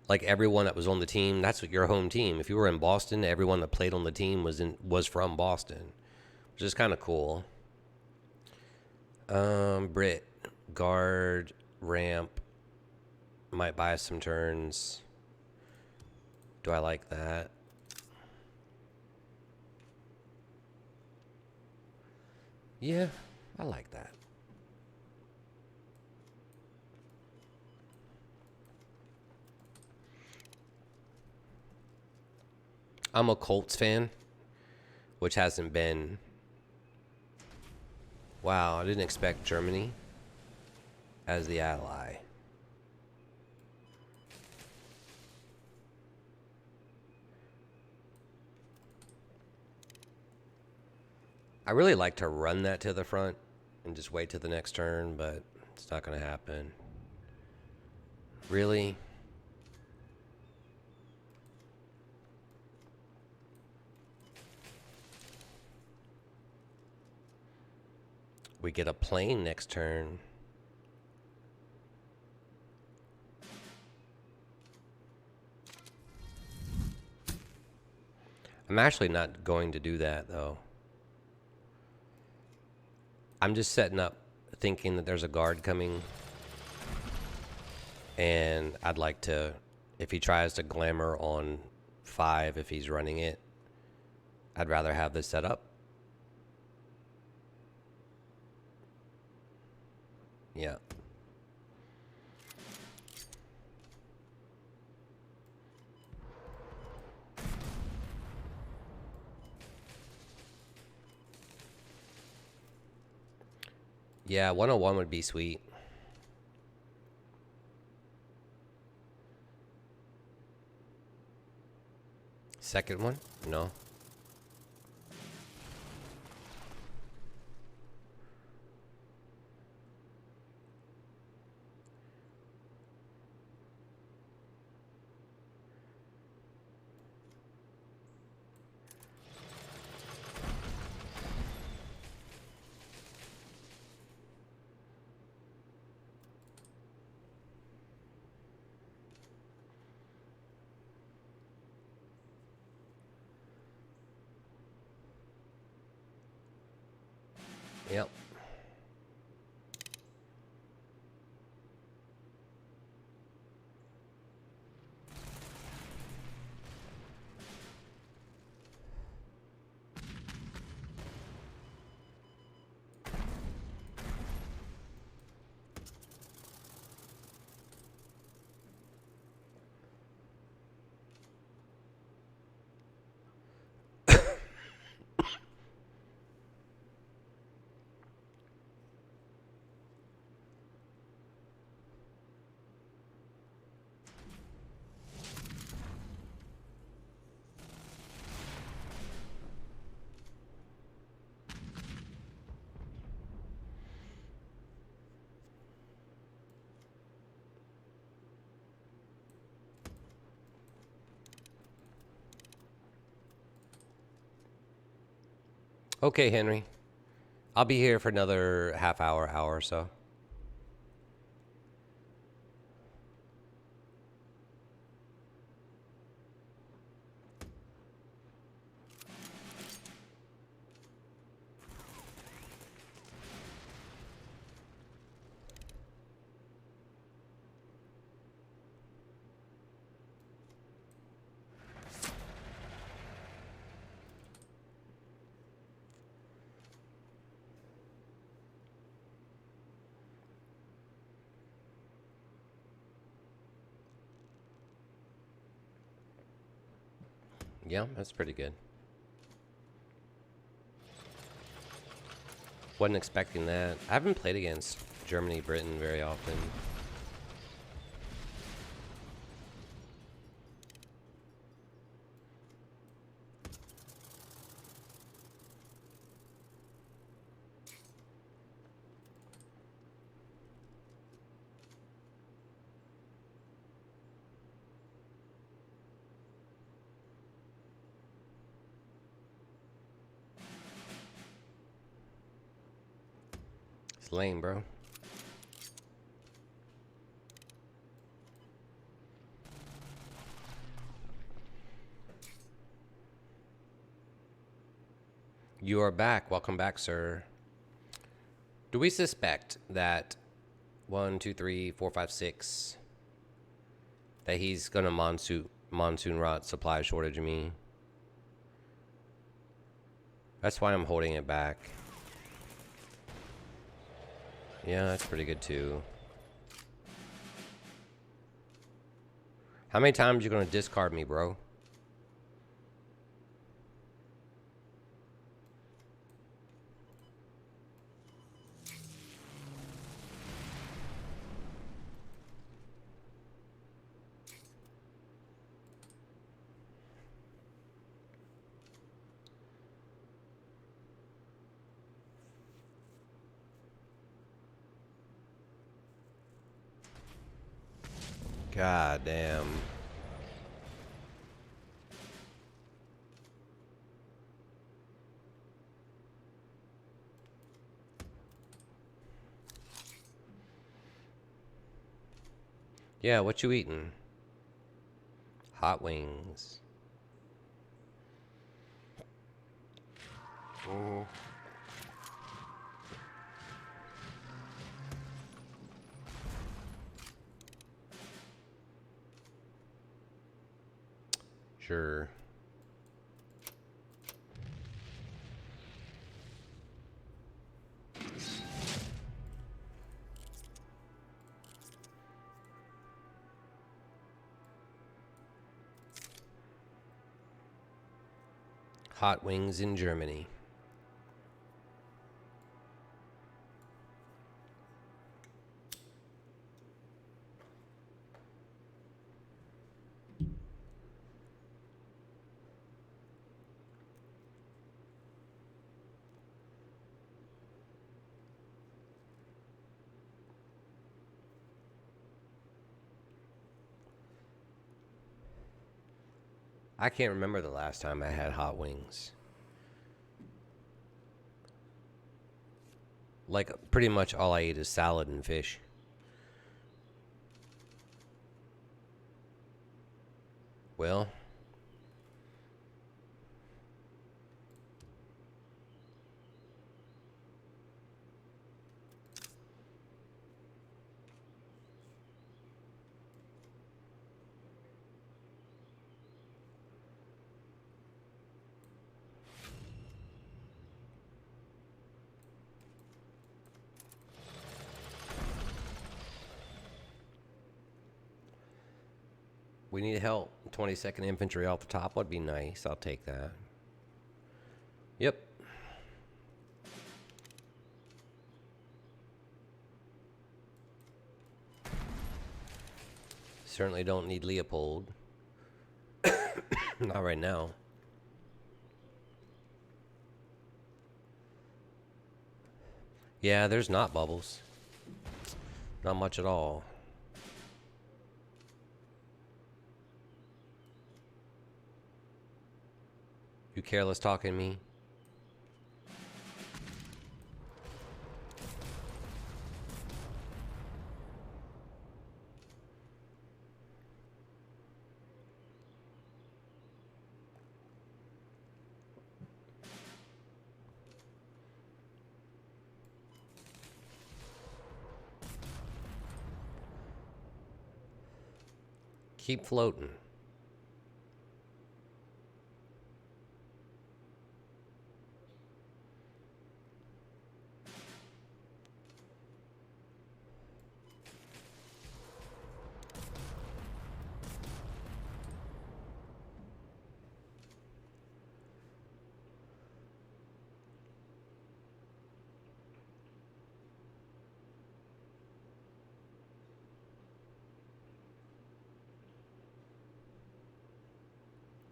like everyone that was on the team, that's your home team. If you were in Boston, everyone that played on the team was from Boston, which is kind of cool. Brit, guard, ramp, might buy some turns. Do I like that? Yeah, I like that. I'm a Colts fan, which hasn't been. Wow, I didn't expect Germany as the ally. I really like to run that to the front and just wait till the next turn, but it's not going to happen. Really? We get a plane next turn. I'm actually not going to do that, though. I'm just setting up thinking that there's a guard coming. And I'd like to, if he tries to glamour on 5, if he's running it, I'd rather have this set up. Yeah. Yeah, 101 would be sweet. Second one? No. Yep. Okay, Henry. I'll be here for another half hour, hour or so. Yeah, that's pretty good. Wasn't expecting that. I haven't played against Germany, Britain very often. It's lame, bro. You are back. Welcome back, sir. Do we suspect that 1, 2, 3, 4, 5, 6 that he's gonna monsoon rot supply shortage me? That's why I'm holding it back. Yeah, that's pretty good too. How many times you gonna discard me, bro? God damn. Yeah, what you eating? Hot wings. Oh. Sure. Hot wings in Germany. I can't remember the last time I had hot wings. Like, pretty much all I eat is salad and fish. Well, we need help. 22nd Infantry off the top would be nice. I'll take that. Yep. Certainly don't need Leopold. Not right now. Yeah, there's not bubbles. Not much at all. You careless talking to me? Keep floating.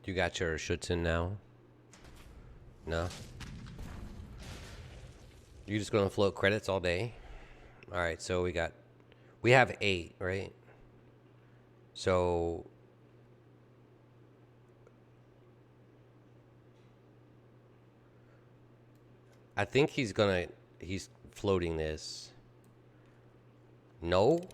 You got your SCHÜTZEN now? No? You just gonna float credits all day? Alright, so we have 8, right? So I think he's floating this. No?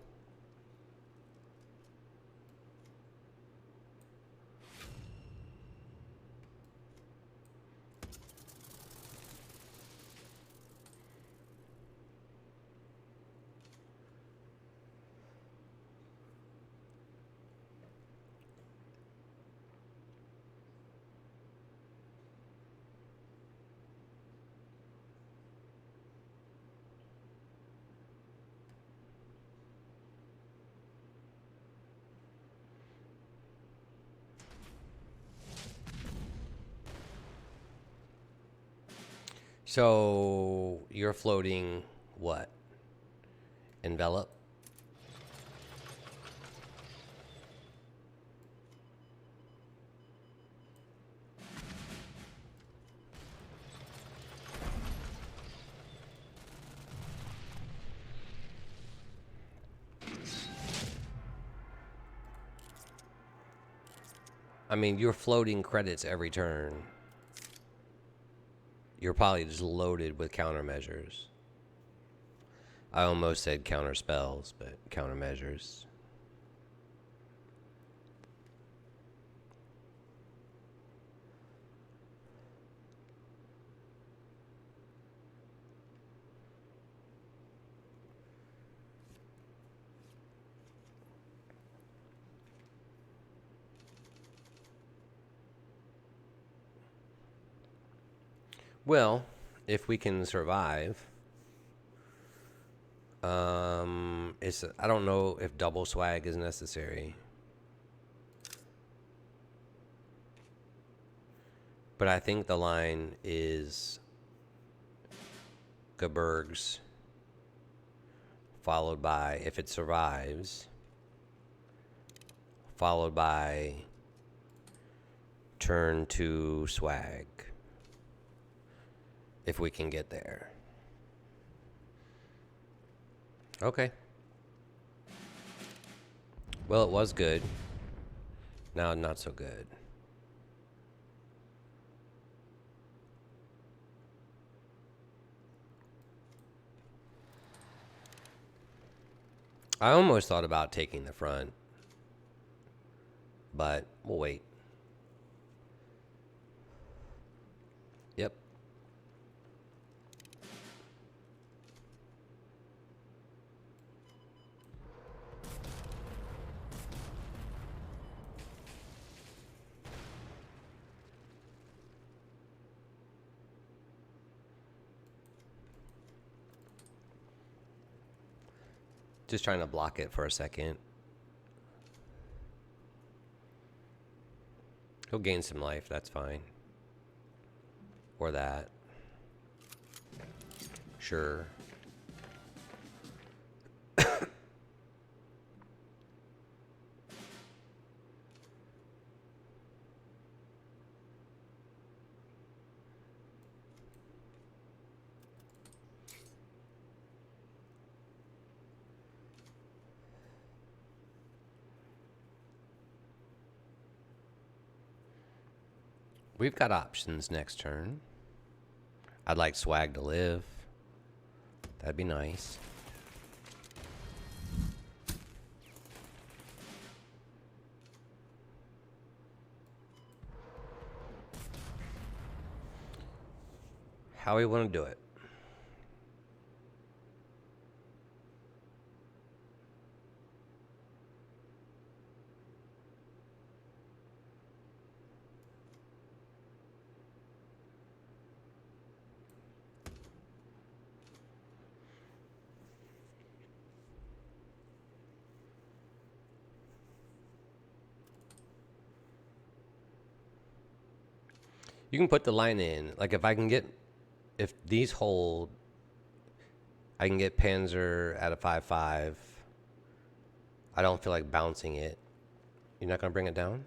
So you're floating what? Envelop? I mean, you're floating credits every turn. You're probably just loaded with countermeasures. I almost said counter spells, but countermeasures. Well, if we can survive, I don't know if double swag is necessary, but I think the line is GEBIRGS followed by, if it survives, followed by turn to swag. If we can get there. Okay. Well, it was good. Now, not so good. I almost thought about taking the front, but we'll wait. Yep. Just trying to block it for a second. He'll gain some life, that's fine. Or that. Sure. We've got options next turn. I'd like swag to live. That'd be nice. How we want to do it? You can put the line in. Like if these hold, I can get Panzer at a 5.5. I don't feel like bouncing it. You're not gonna bring it down?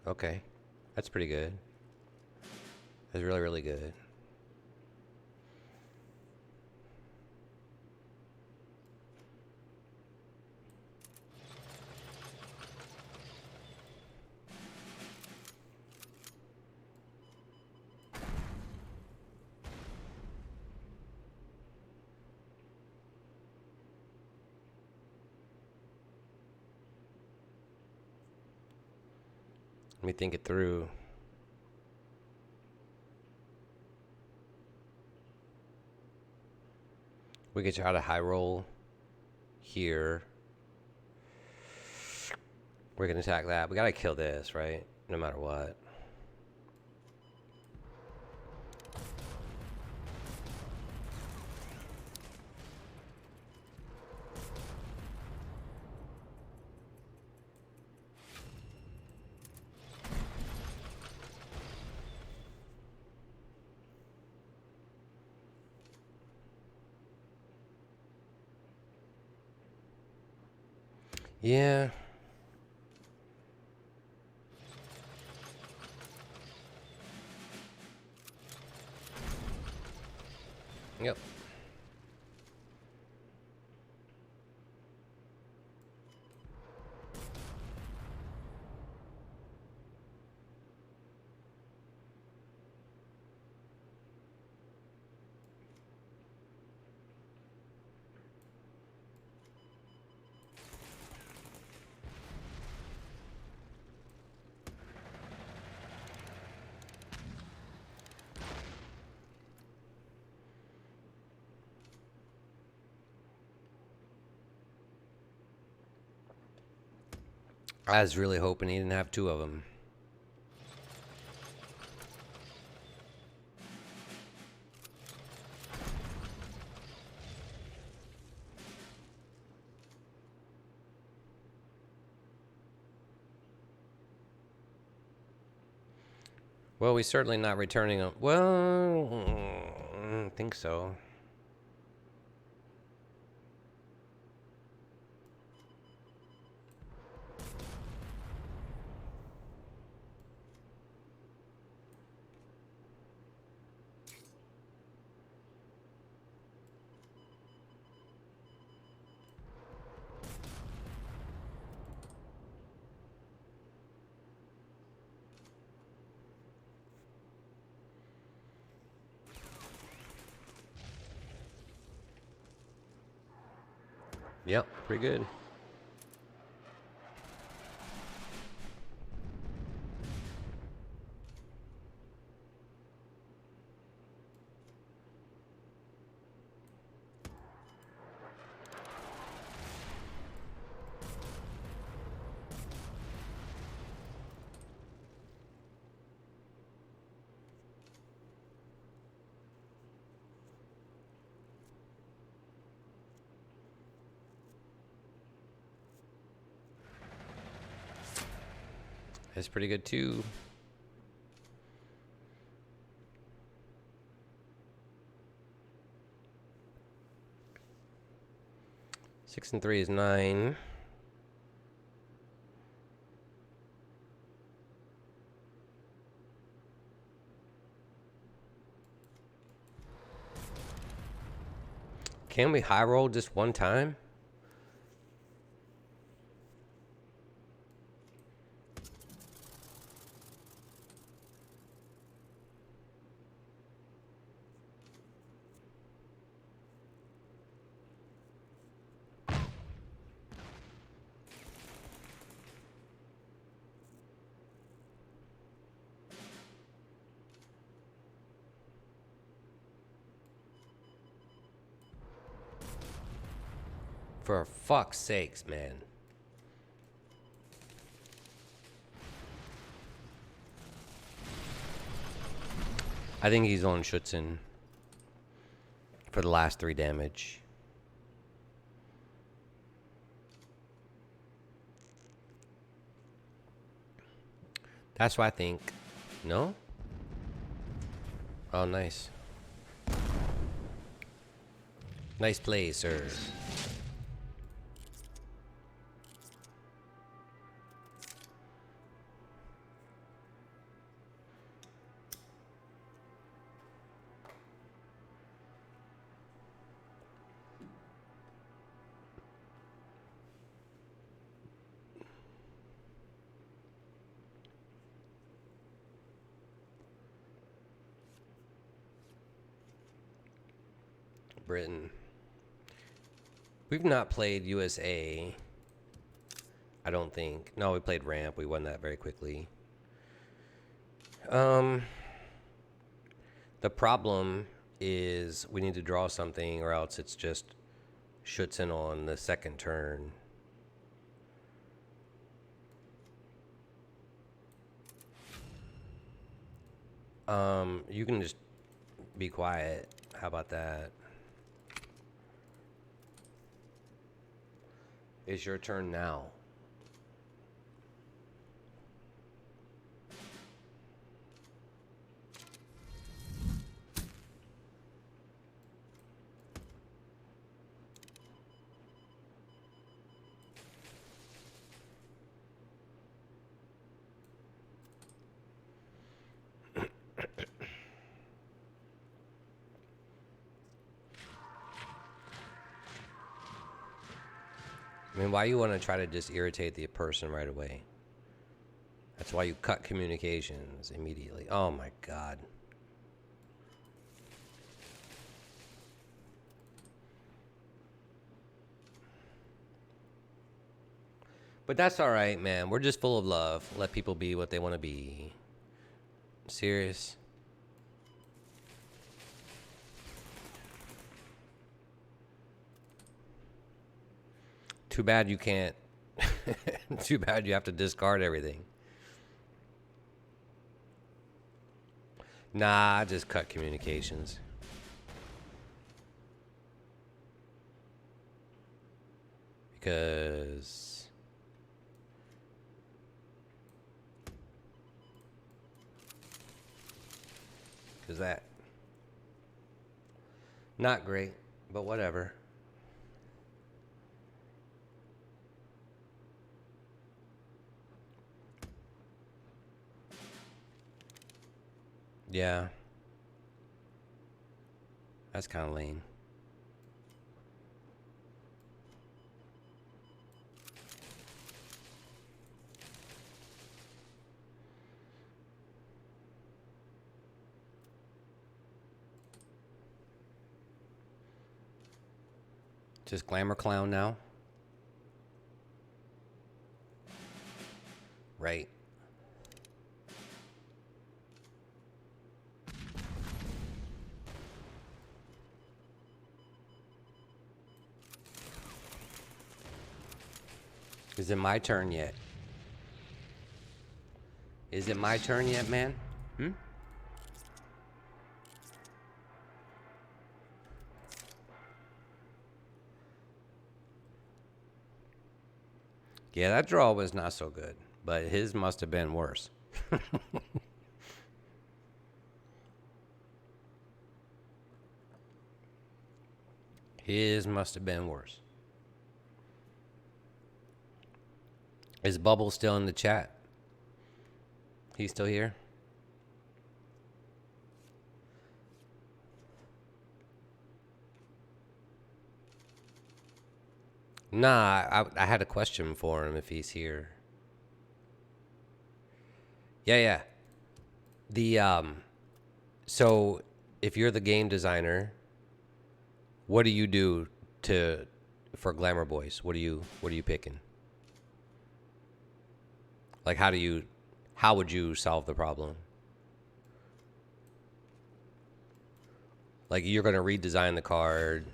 Okay. That's pretty good. That's really, really good. Let me think it through. We could try to high roll here. We're gonna attack that. We gotta kill this, right? No matter what. Yeah. Yep. I was really hoping he didn't have two of them. Well, we're certainly not returning them. Well, I don't think so. Yep, pretty good. That's pretty good too. Six and 3 is 9. Can we high roll just one time? For fuck's sakes, man. I think he's on SCHÜTZEN for the last 3 damage. That's what I think. No? Oh, nice. Nice play, sir. Britain. We've not played USA. I don't think. No, we played ramp. We won that very quickly. The problem is we need to draw something, or else it's just SCHÜTZEN on the second turn. You can just be quiet. How about that? It's your turn now. I mean, why you want to try to just irritate the person right away? That's why you cut communications immediately. Oh my God. But that's all right, man. We're just full of love. Let people be what they want to be. Serious? Too bad you can't. Too bad you have to discard everything. Nah, I just cut communications. Because that. Not great, but whatever. Yeah. That's kind of lame. Just Glamour Clown now? Right. Is it my turn yet? Is it my turn yet, man? Hmm? Yeah, that draw was not so good, but his must have been worse. His must have been worse. Is Bubble still in the chat? He's still here? Nah, I had a question for him if he's here. Yeah. So if you're the game designer, what do you do for Glamour Boys? What are you picking? Like, how would you solve the problem? Like, you're going to redesign the card.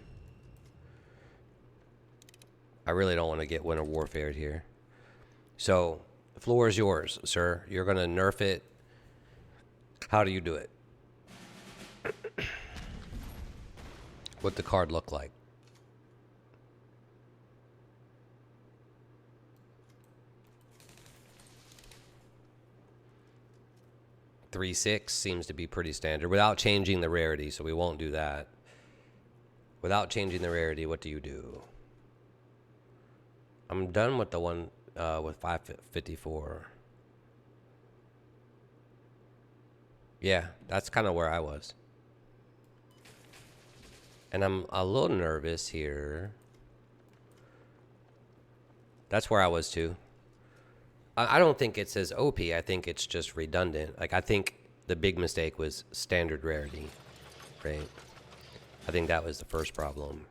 I really don't want to get Winter Warfare here. So, the floor is yours, sir. You're going to nerf it. How do you do it? What the card look like? Three, 6 seems to be pretty standard without changing the rarity, so we won't do that. Without changing the rarity, what do you do? I'm done with the one with 554. Yeah, that's kind of where I was. And I'm a little nervous here. That's where I was too. I don't think it's as OP. I think it's just redundant. Like, I think the big mistake was standard rarity, right? I think that was the first problem.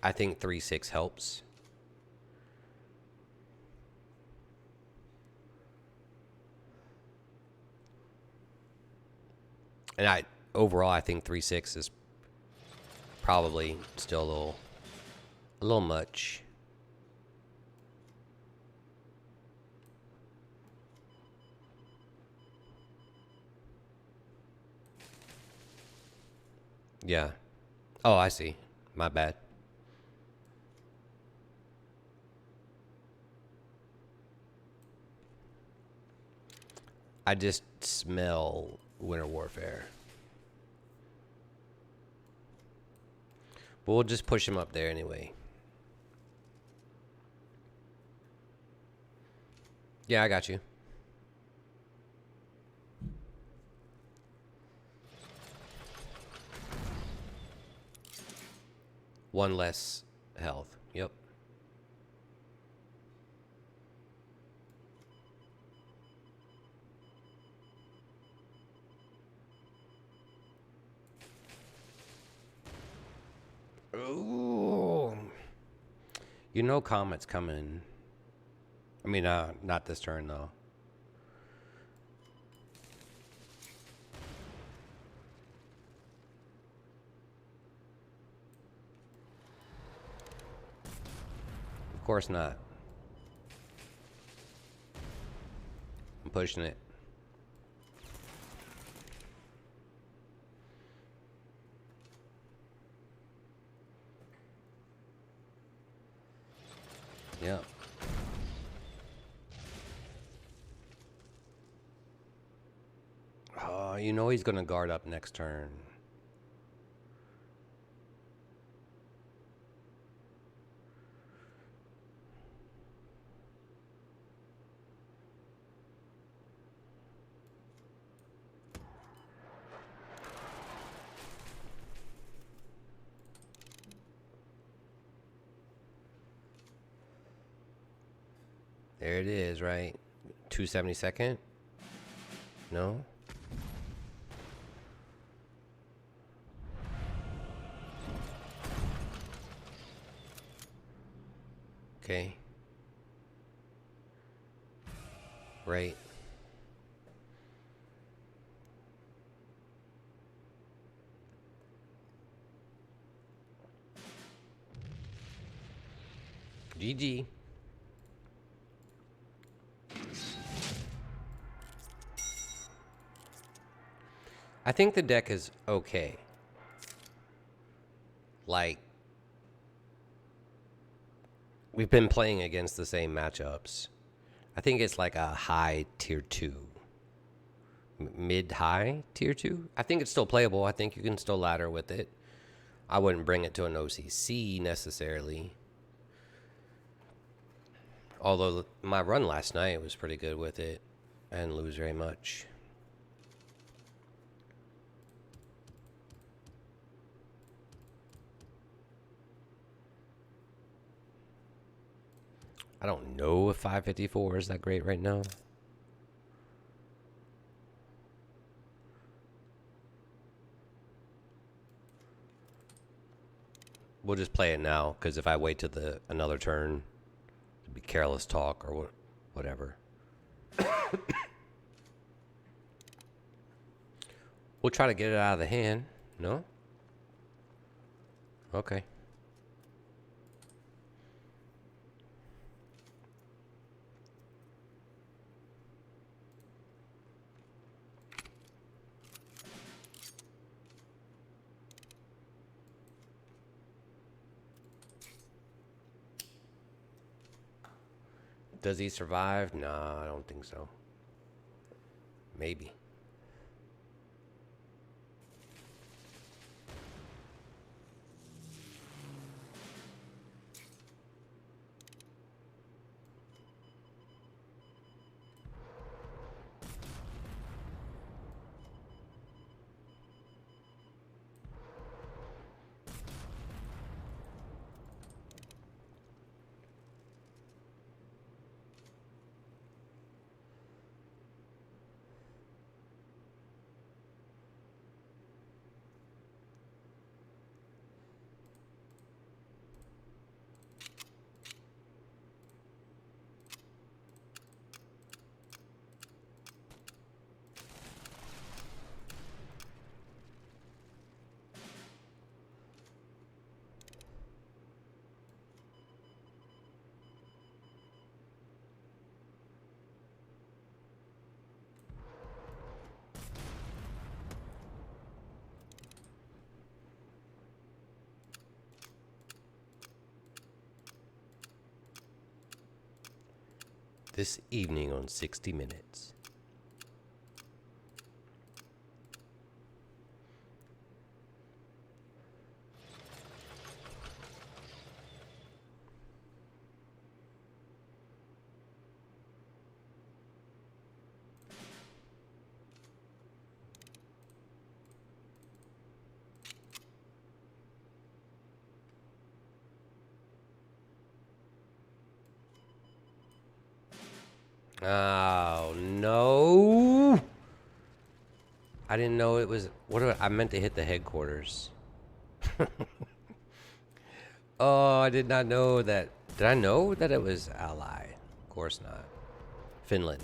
I think 3-6 helps. And overall I think 3-6 is probably still a little much. Yeah. Oh, I see. My bad. I just smell Winter Warfare. But we'll just push him up there anyway. Yeah, I got you. One less health. Yep. Ooh. You know Comet's coming. I mean, not this turn, though. Of course not. I'm pushing it. Yeah. Oh, you know he's gonna guard up next turn. There it is, right? 272nd? No? Okay. Right. GG. I think the deck is okay. Like, we've been playing against the same matchups. I think it's like a high tier 2. Mid-high tier 2. I think it's still playable. I think you can still ladder with it. I wouldn't bring it to an OCC necessarily. Although my run last night was pretty good with it. I didn't lose very much. I don't know if 554 is that great right now. We'll just play it now, because if I wait to another turn, it'd be careless talk or whatever. We'll try to get it out of the hand. No? Okay. Does he survive? Nah, I don't think so. Maybe. This evening on 60 Minutes. Oh, no. I didn't know it was... I meant to hit the headquarters. Oh, I did not know that. Did I know that it was ally? Of course not. Finland.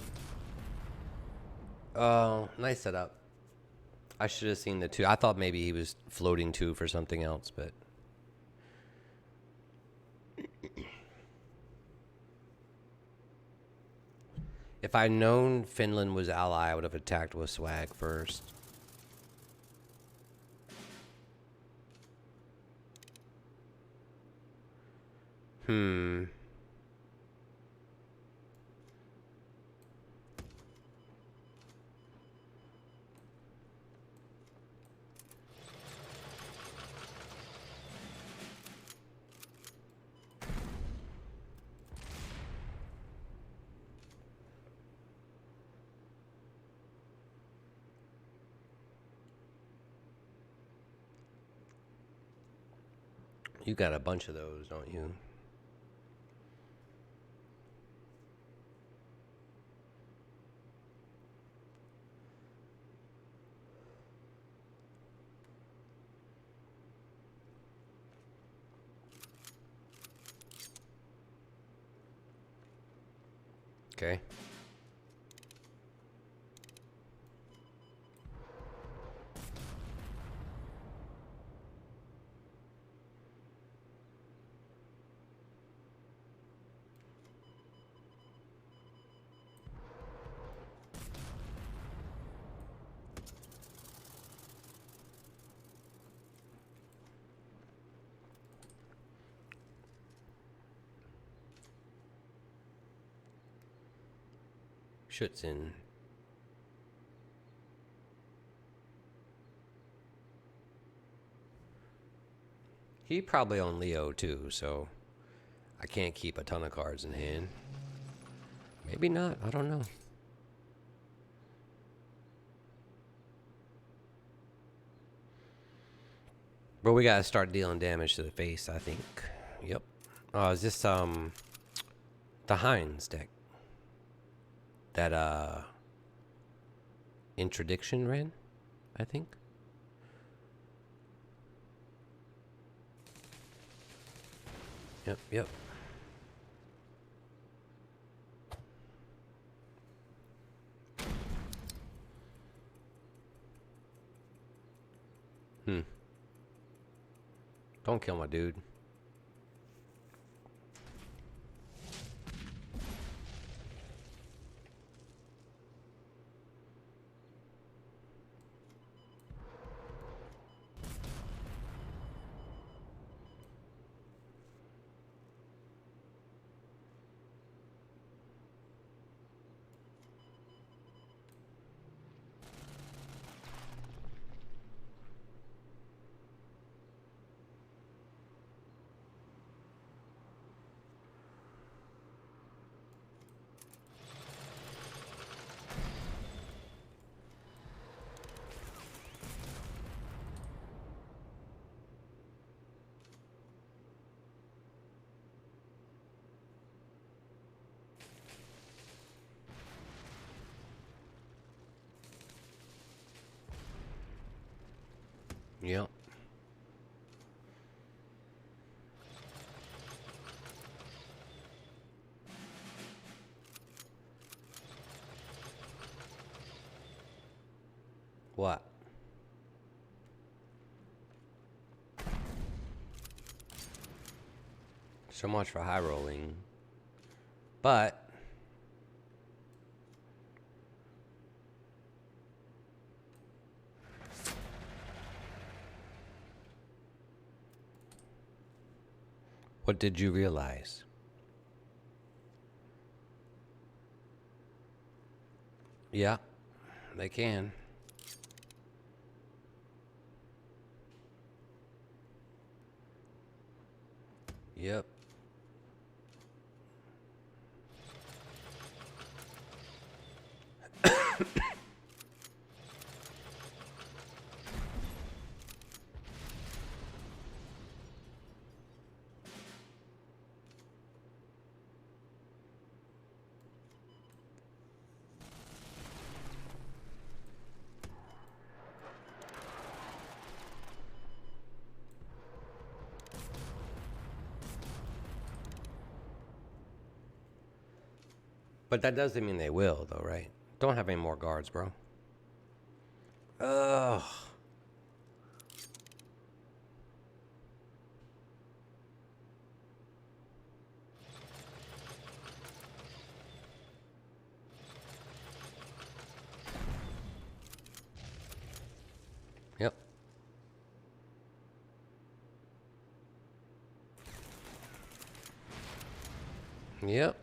Oh, nice setup. I should have seen the two. I thought maybe he was floating two for something else, but... If I'd known Finland was ally, I would have attacked with swag first. Hmm. You got a bunch of those, don't you? Okay. SCHÜTZEN. He probably on Leo too, so I can't keep a ton of cards in hand. Maybe not. I don't know. But we gotta start dealing damage to the face, I think. Yep. Oh, is this the Heinz deck that Introduction ran, I think. Yep, yep. Don't kill my dude. Yep. What? So much for high rolling. But what did you realize? Yeah, they can. Yep. But that doesn't mean they will, though, right? Don't have any more guards, bro. Ugh. Yep. Yep.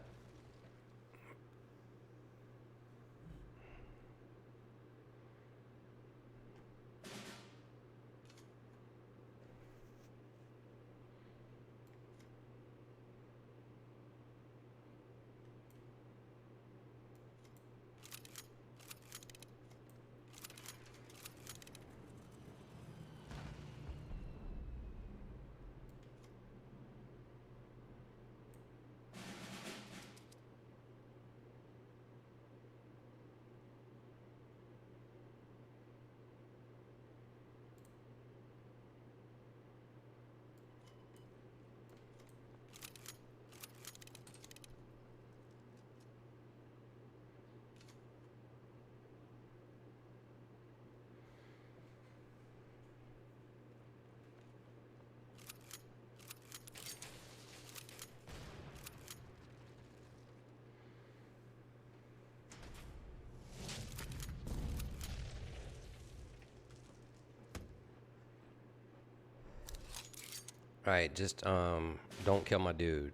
All right, just don't kill my dude.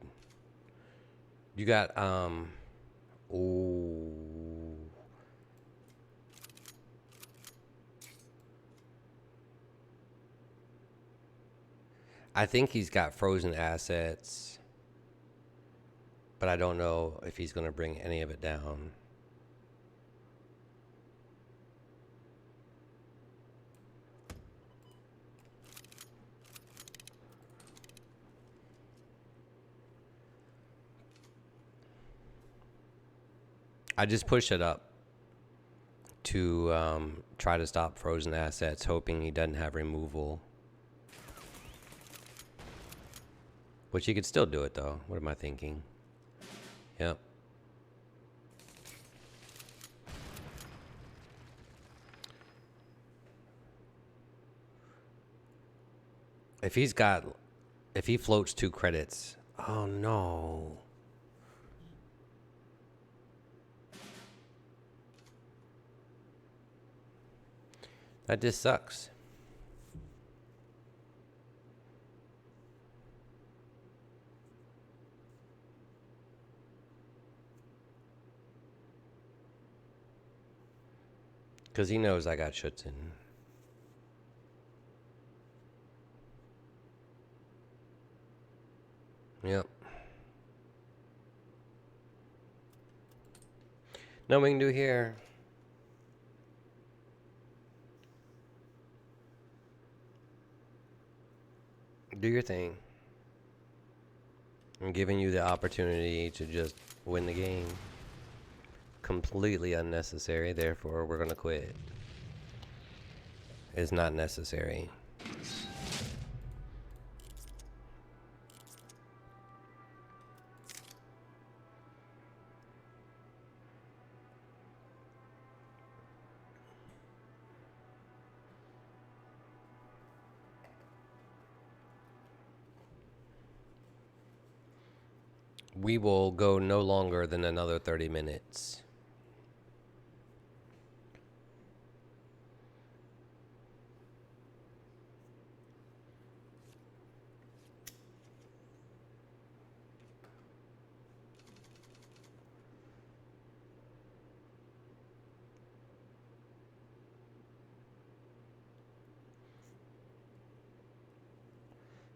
You got ooh. I think he's got frozen assets, but I don't know if he's going to bring any of it down. I just pushed it up to try to stop frozen assets, hoping he doesn't have removal. Which he could still do it, though. What am I thinking? Yep. If he floats 2 credits, oh no. That just sucks. Because he knows I got SCHÜTZEN. Yep. Nothing we can do here. Do your thing. I'm giving you the opportunity to just win the game. Completely unnecessary, therefore we're gonna quit. It's not necessary. We will go no longer than another 30 minutes.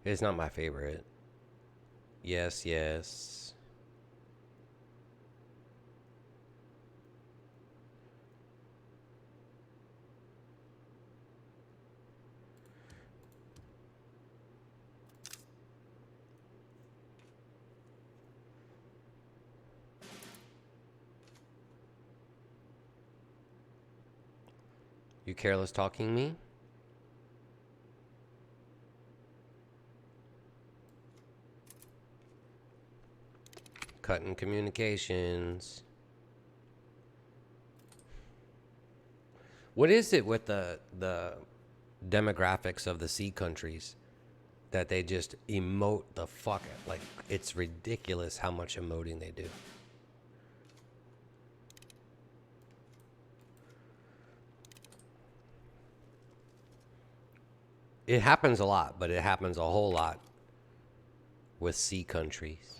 It's not my favorite. Yes, yes. You careless talking me? Cutting communications. What is it with the demographics of the sea countries that they just emote the fuck out? Like, it's ridiculous how much emoting they do. It happens a lot, but it happens a whole lot with sea countries.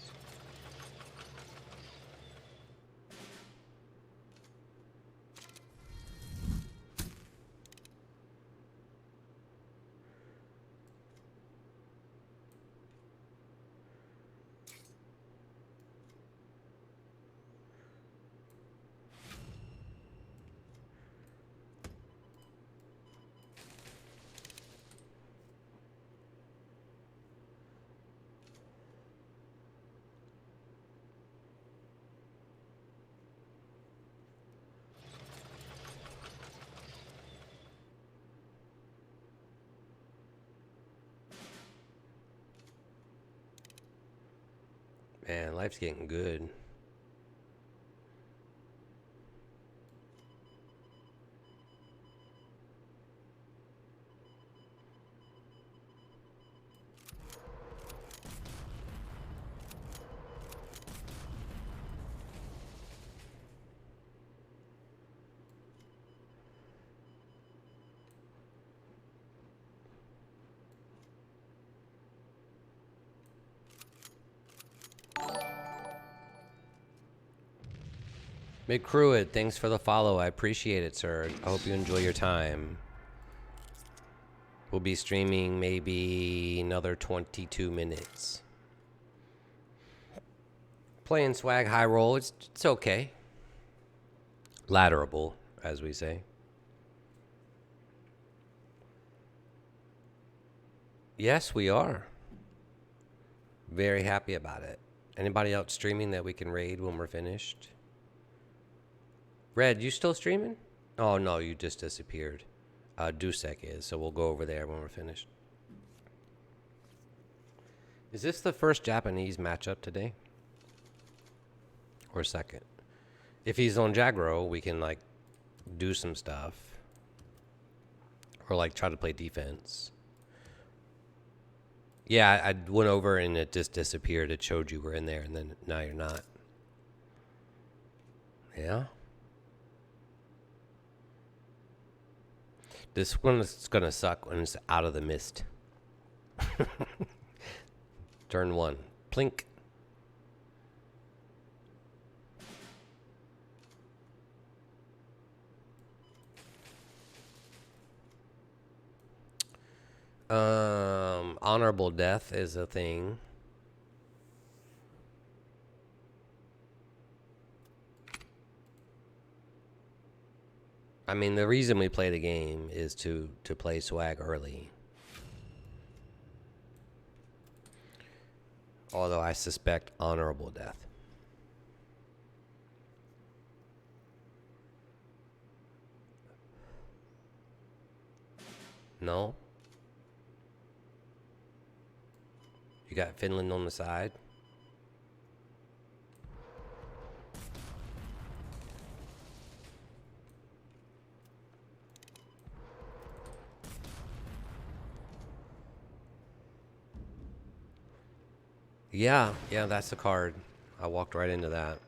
Man, life's getting good. McCruid, thanks for the follow. I appreciate it, sir. I hope you enjoy your time. We'll be streaming maybe another 22 minutes. Playing SWaG High Roll. It's okay. Ladderable, as we say. Yes, we are. Very happy about it. Anybody else streaming that we can raid when we're finished? Red, you still streaming? Oh, no, you just disappeared. Dusek is, so we'll go over there when we're finished. Is this the first Japanese matchup today? Or second? If he's on Jagro, we can, like, do some stuff. Or, like, try to play defense. Yeah, I went over and it just disappeared. It showed you were in there, and then now you're not. Yeah? This one is going to suck when it's out of the mist. Turn one. Plink. Honorable death is a thing. I mean, the reason we play the game is to play SWaG early. Although I suspect honorable death. No? You got Finland on the side? Yeah, that's the card. I walked right into that.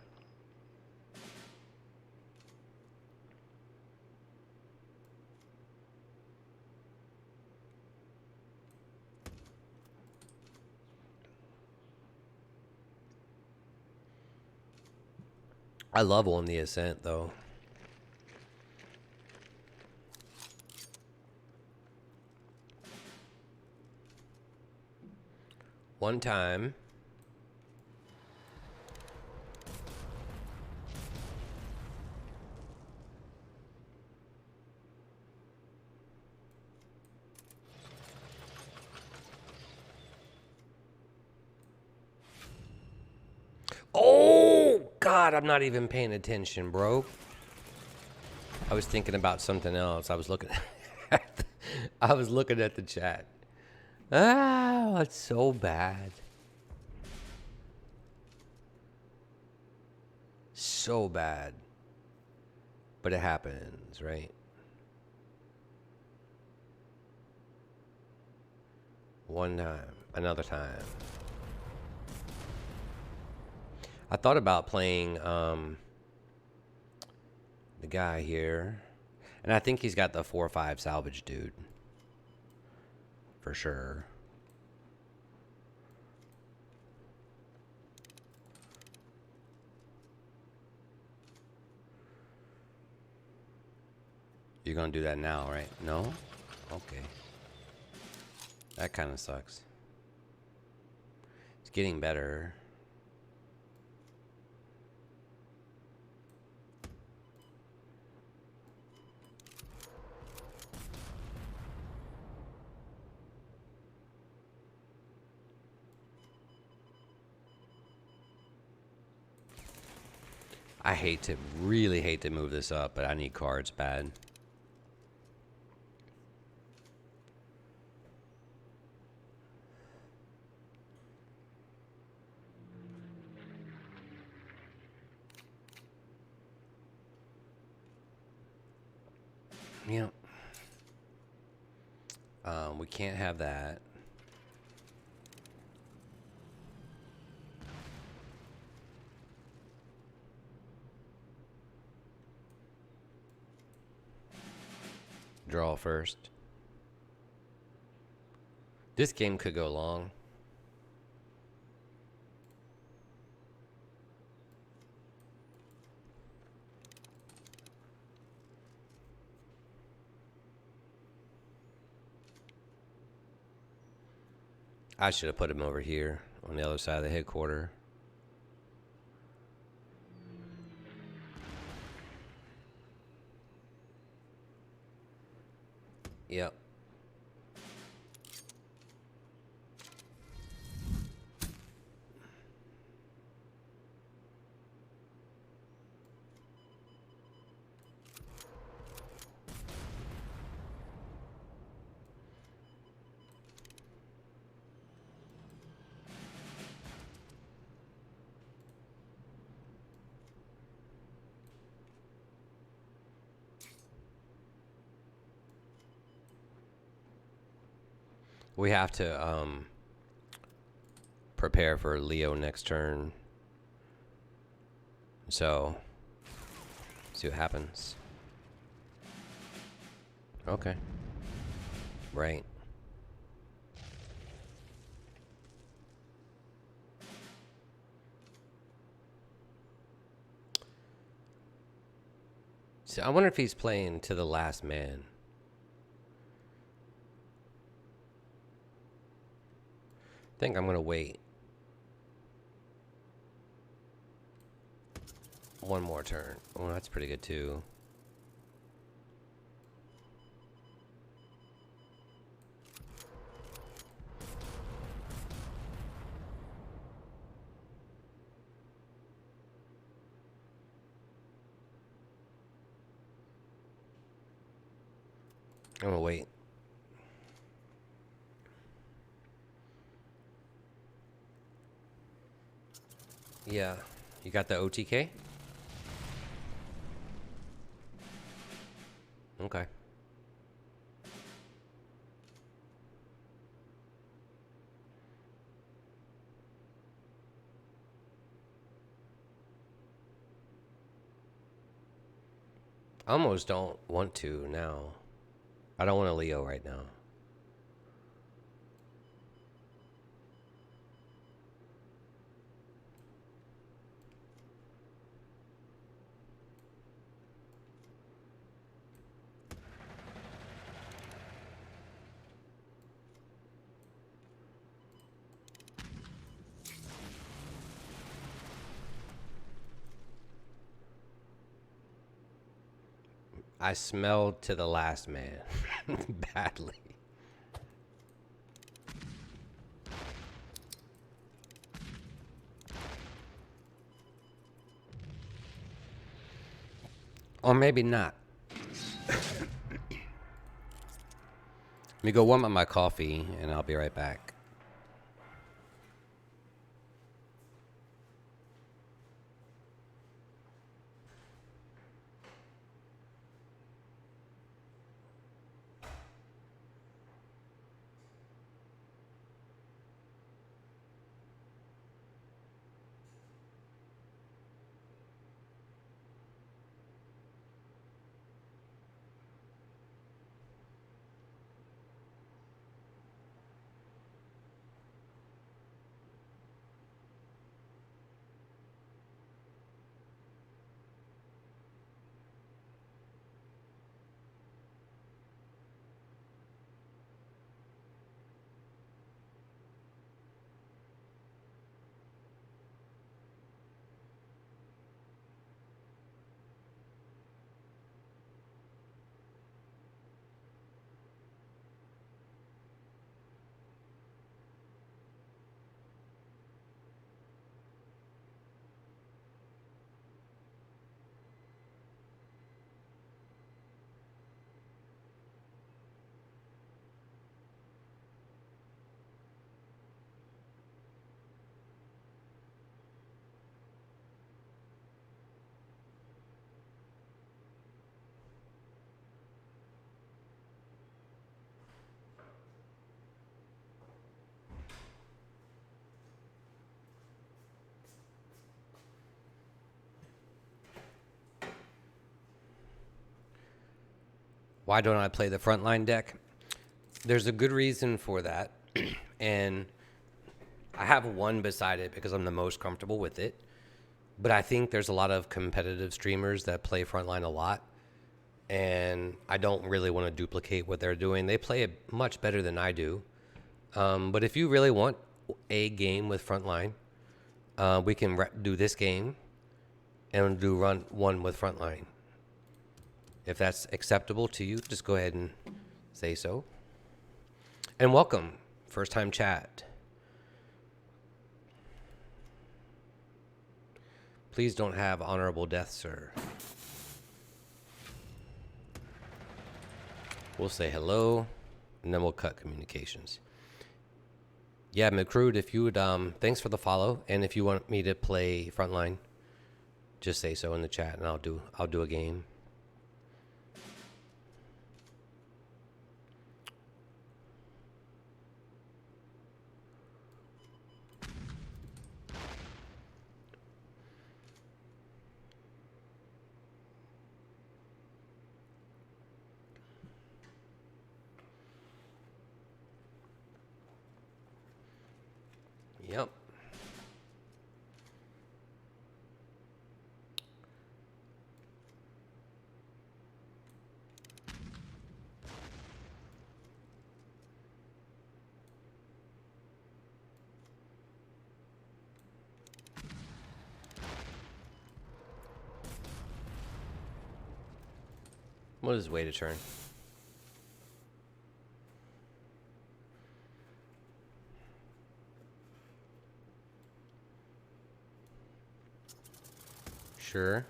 I love On the Ascent, though. one time. Oh, God, I'm not even paying attention, bro. I was thinking about something else. I was looking at I was looking at the chat. Ah, that's so bad. So bad. But it happens, right? One time, another time. I thought about playing the guy here. And I think he's got the 4-5 salvage dude. For sure. You're gonna do that now, right? No? Okay. That kind of sucks. It's getting better. I hate to, really hate to move this up, but I need cards bad. Yep. We can't have that. Draw first. This game could go long. I should have put him over here on the other side of the headquarters. Yep. We have to prepare for Leo next turn. So, see what happens. Okay. Right. So I wonder if he's playing to the last man. I think I'm going to wait one more turn. Oh, that's pretty good too. I'm going to wait. Yeah. You got the OTK? Okay. I almost don't want to now. I don't want a Leo right now. I smelled to the last man badly. Or maybe not. Let me go warm up my coffee and I'll be right back. Why don't I play the frontline deck? There's a good reason for that. And I have one beside it because I'm the most comfortable with it. But I think there's a lot of competitive streamers that play frontline a lot. And I don't really want to duplicate what they're doing. They play it much better than I do. But if you really want a game with frontline, we can do this game and do run one with frontline. If that's acceptable to you, just go ahead and say so. And welcome, first time chat. Please don't have honorable death, sir. We'll say hello, and then we'll cut communications. Yeah, McCrude, if you would, thanks for the follow. And if you want me to play frontline, just say so in the chat, and I'll do a game. Yep. What is way to turn? Sure.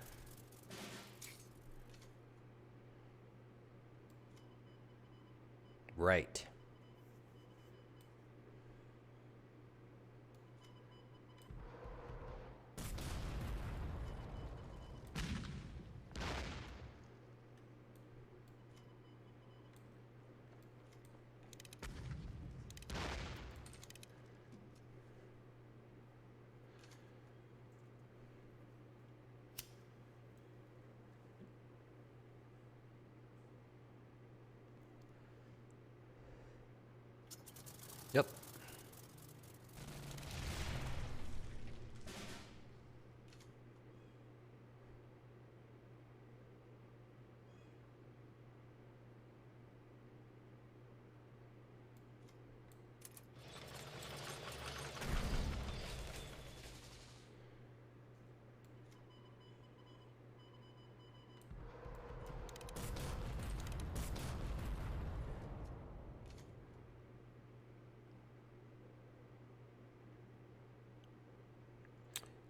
Right.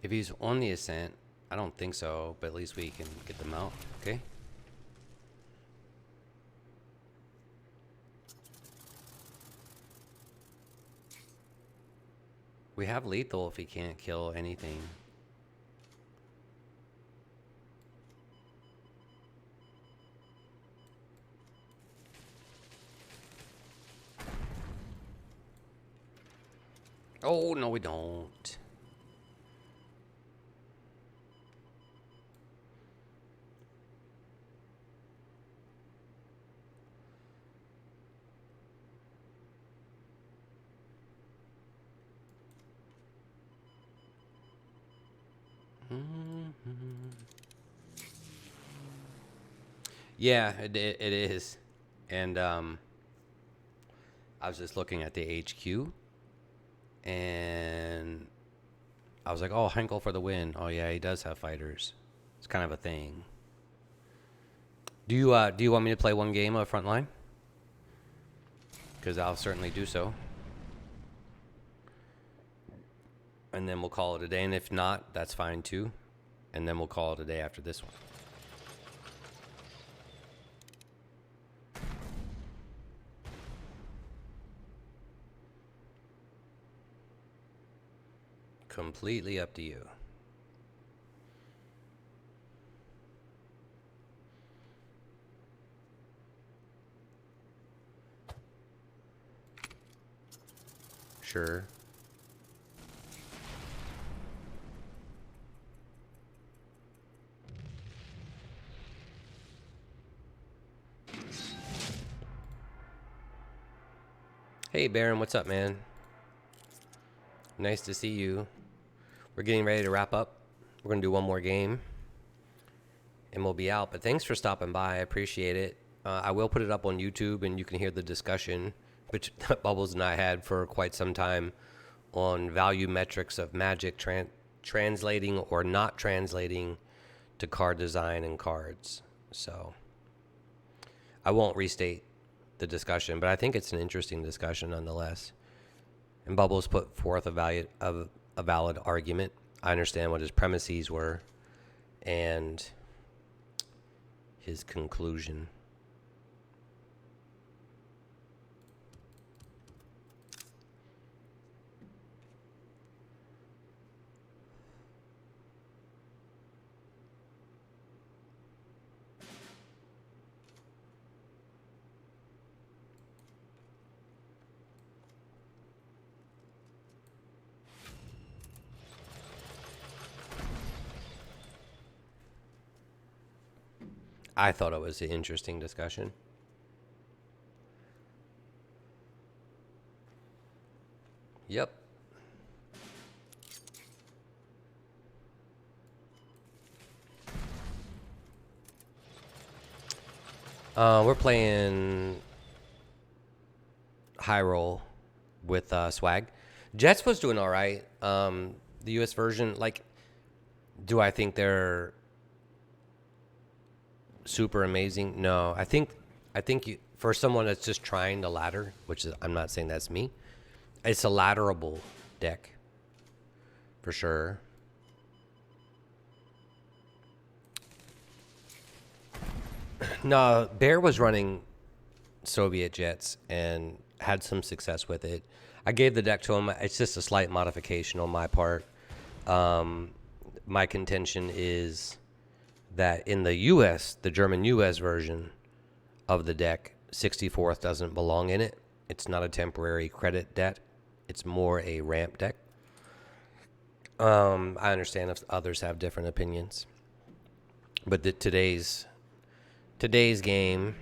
If he's on the ascent, I don't think so, but at least we can get them out, okay? We have lethal if he can't kill anything. Oh, no, we don't. Yeah, it is. And I was just looking at the HQ, and I was like, oh, Heinkel for the win. Oh, yeah, he does have fighters. It's kind of a thing. Do you want me to play one game of Frontline? Because I'll certainly do so. And then we'll call it a day. And if not, that's fine too. And then we'll call it a day after this one. Completely up to you. Sure. Hey, Baron, what's up, man? Nice to see you. We're getting ready to wrap up. We're going to do one more game, and we'll be out. But thanks for stopping by. I appreciate it. I will put it up on YouTube, and you can hear the discussion which Bubbles and I had for quite some time on value metrics of Magic translating or not translating to card design and cards. So I won't restate the discussion, but I think it's an interesting discussion nonetheless. And Bubbles put forth a valid argument. I understand what his premises were and his conclusion. I thought it was an interesting discussion. Yep. We're playing High Roll with Swag. Jets was doing all right. The US version, like, do I think they're super amazing? No. I think you, for someone that's just trying to ladder, which is, I'm not saying that's me, it's a ladderable deck for sure. No, Bear was running Soviet jets and had some success with it. I gave the deck to him. It's just a slight modification on my part. My contention is that in the US, the German US version of the deck, 64th doesn't belong in it. It's not a temporary credit deck. It's more a ramp deck. I understand if others have different opinions. But today's game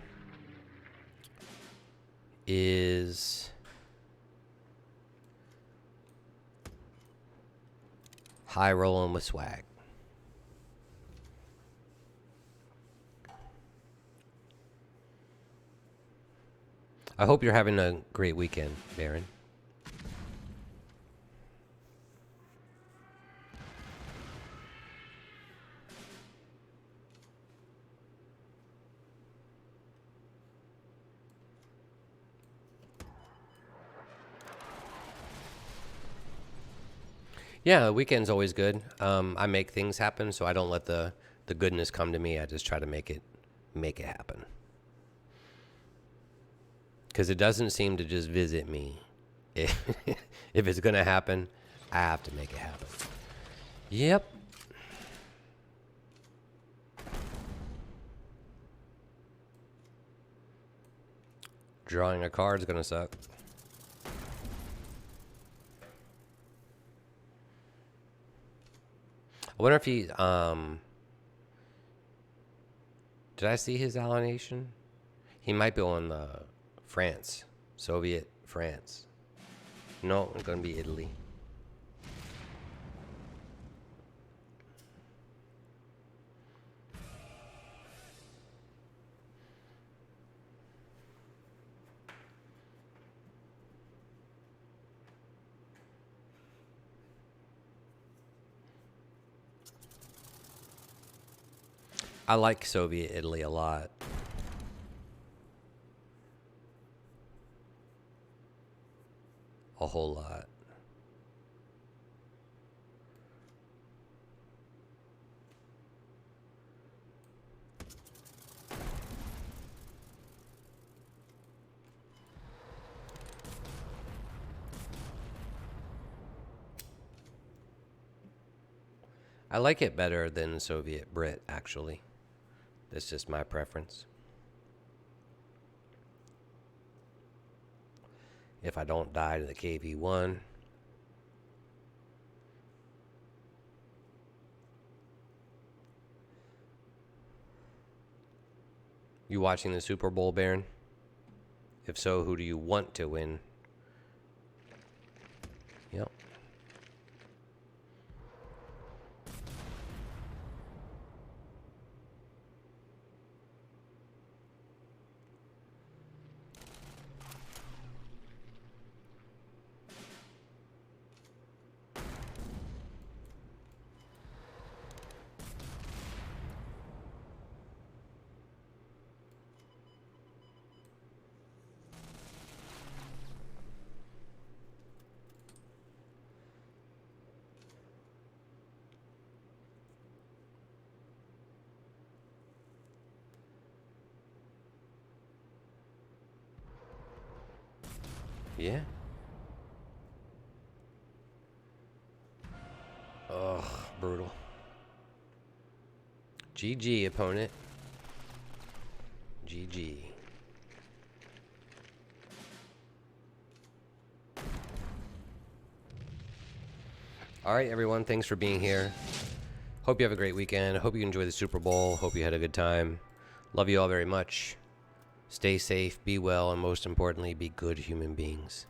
is high rolling with Swag. I hope you're having a great weekend, Baron. Yeah, the weekend's always good. I make things happen, so I don't let the goodness come to me. I just try to make it happen. Because it doesn't seem to just visit me. If it's gonna happen, I have to make it happen. Yep. Drawing a card's gonna suck. I wonder if he, did I see his alliation? He might be on France. Soviet France. No, it's gonna be Italy. I like Soviet Italy a lot. A whole lot. I like it better than Soviet Brit, actually. That's just my preference. If I don't die to the KV-1. You watching the Super Bowl, Baron? If so, who do you want to win? Yep. Yeah. Ugh, brutal. GG, opponent. GG. All right, everyone. Thanks for being here. Hope you have a great weekend. Hope you enjoy the Super Bowl. Hope you had a good time. Love you all very much. Stay safe, be well, and most importantly, be good human beings.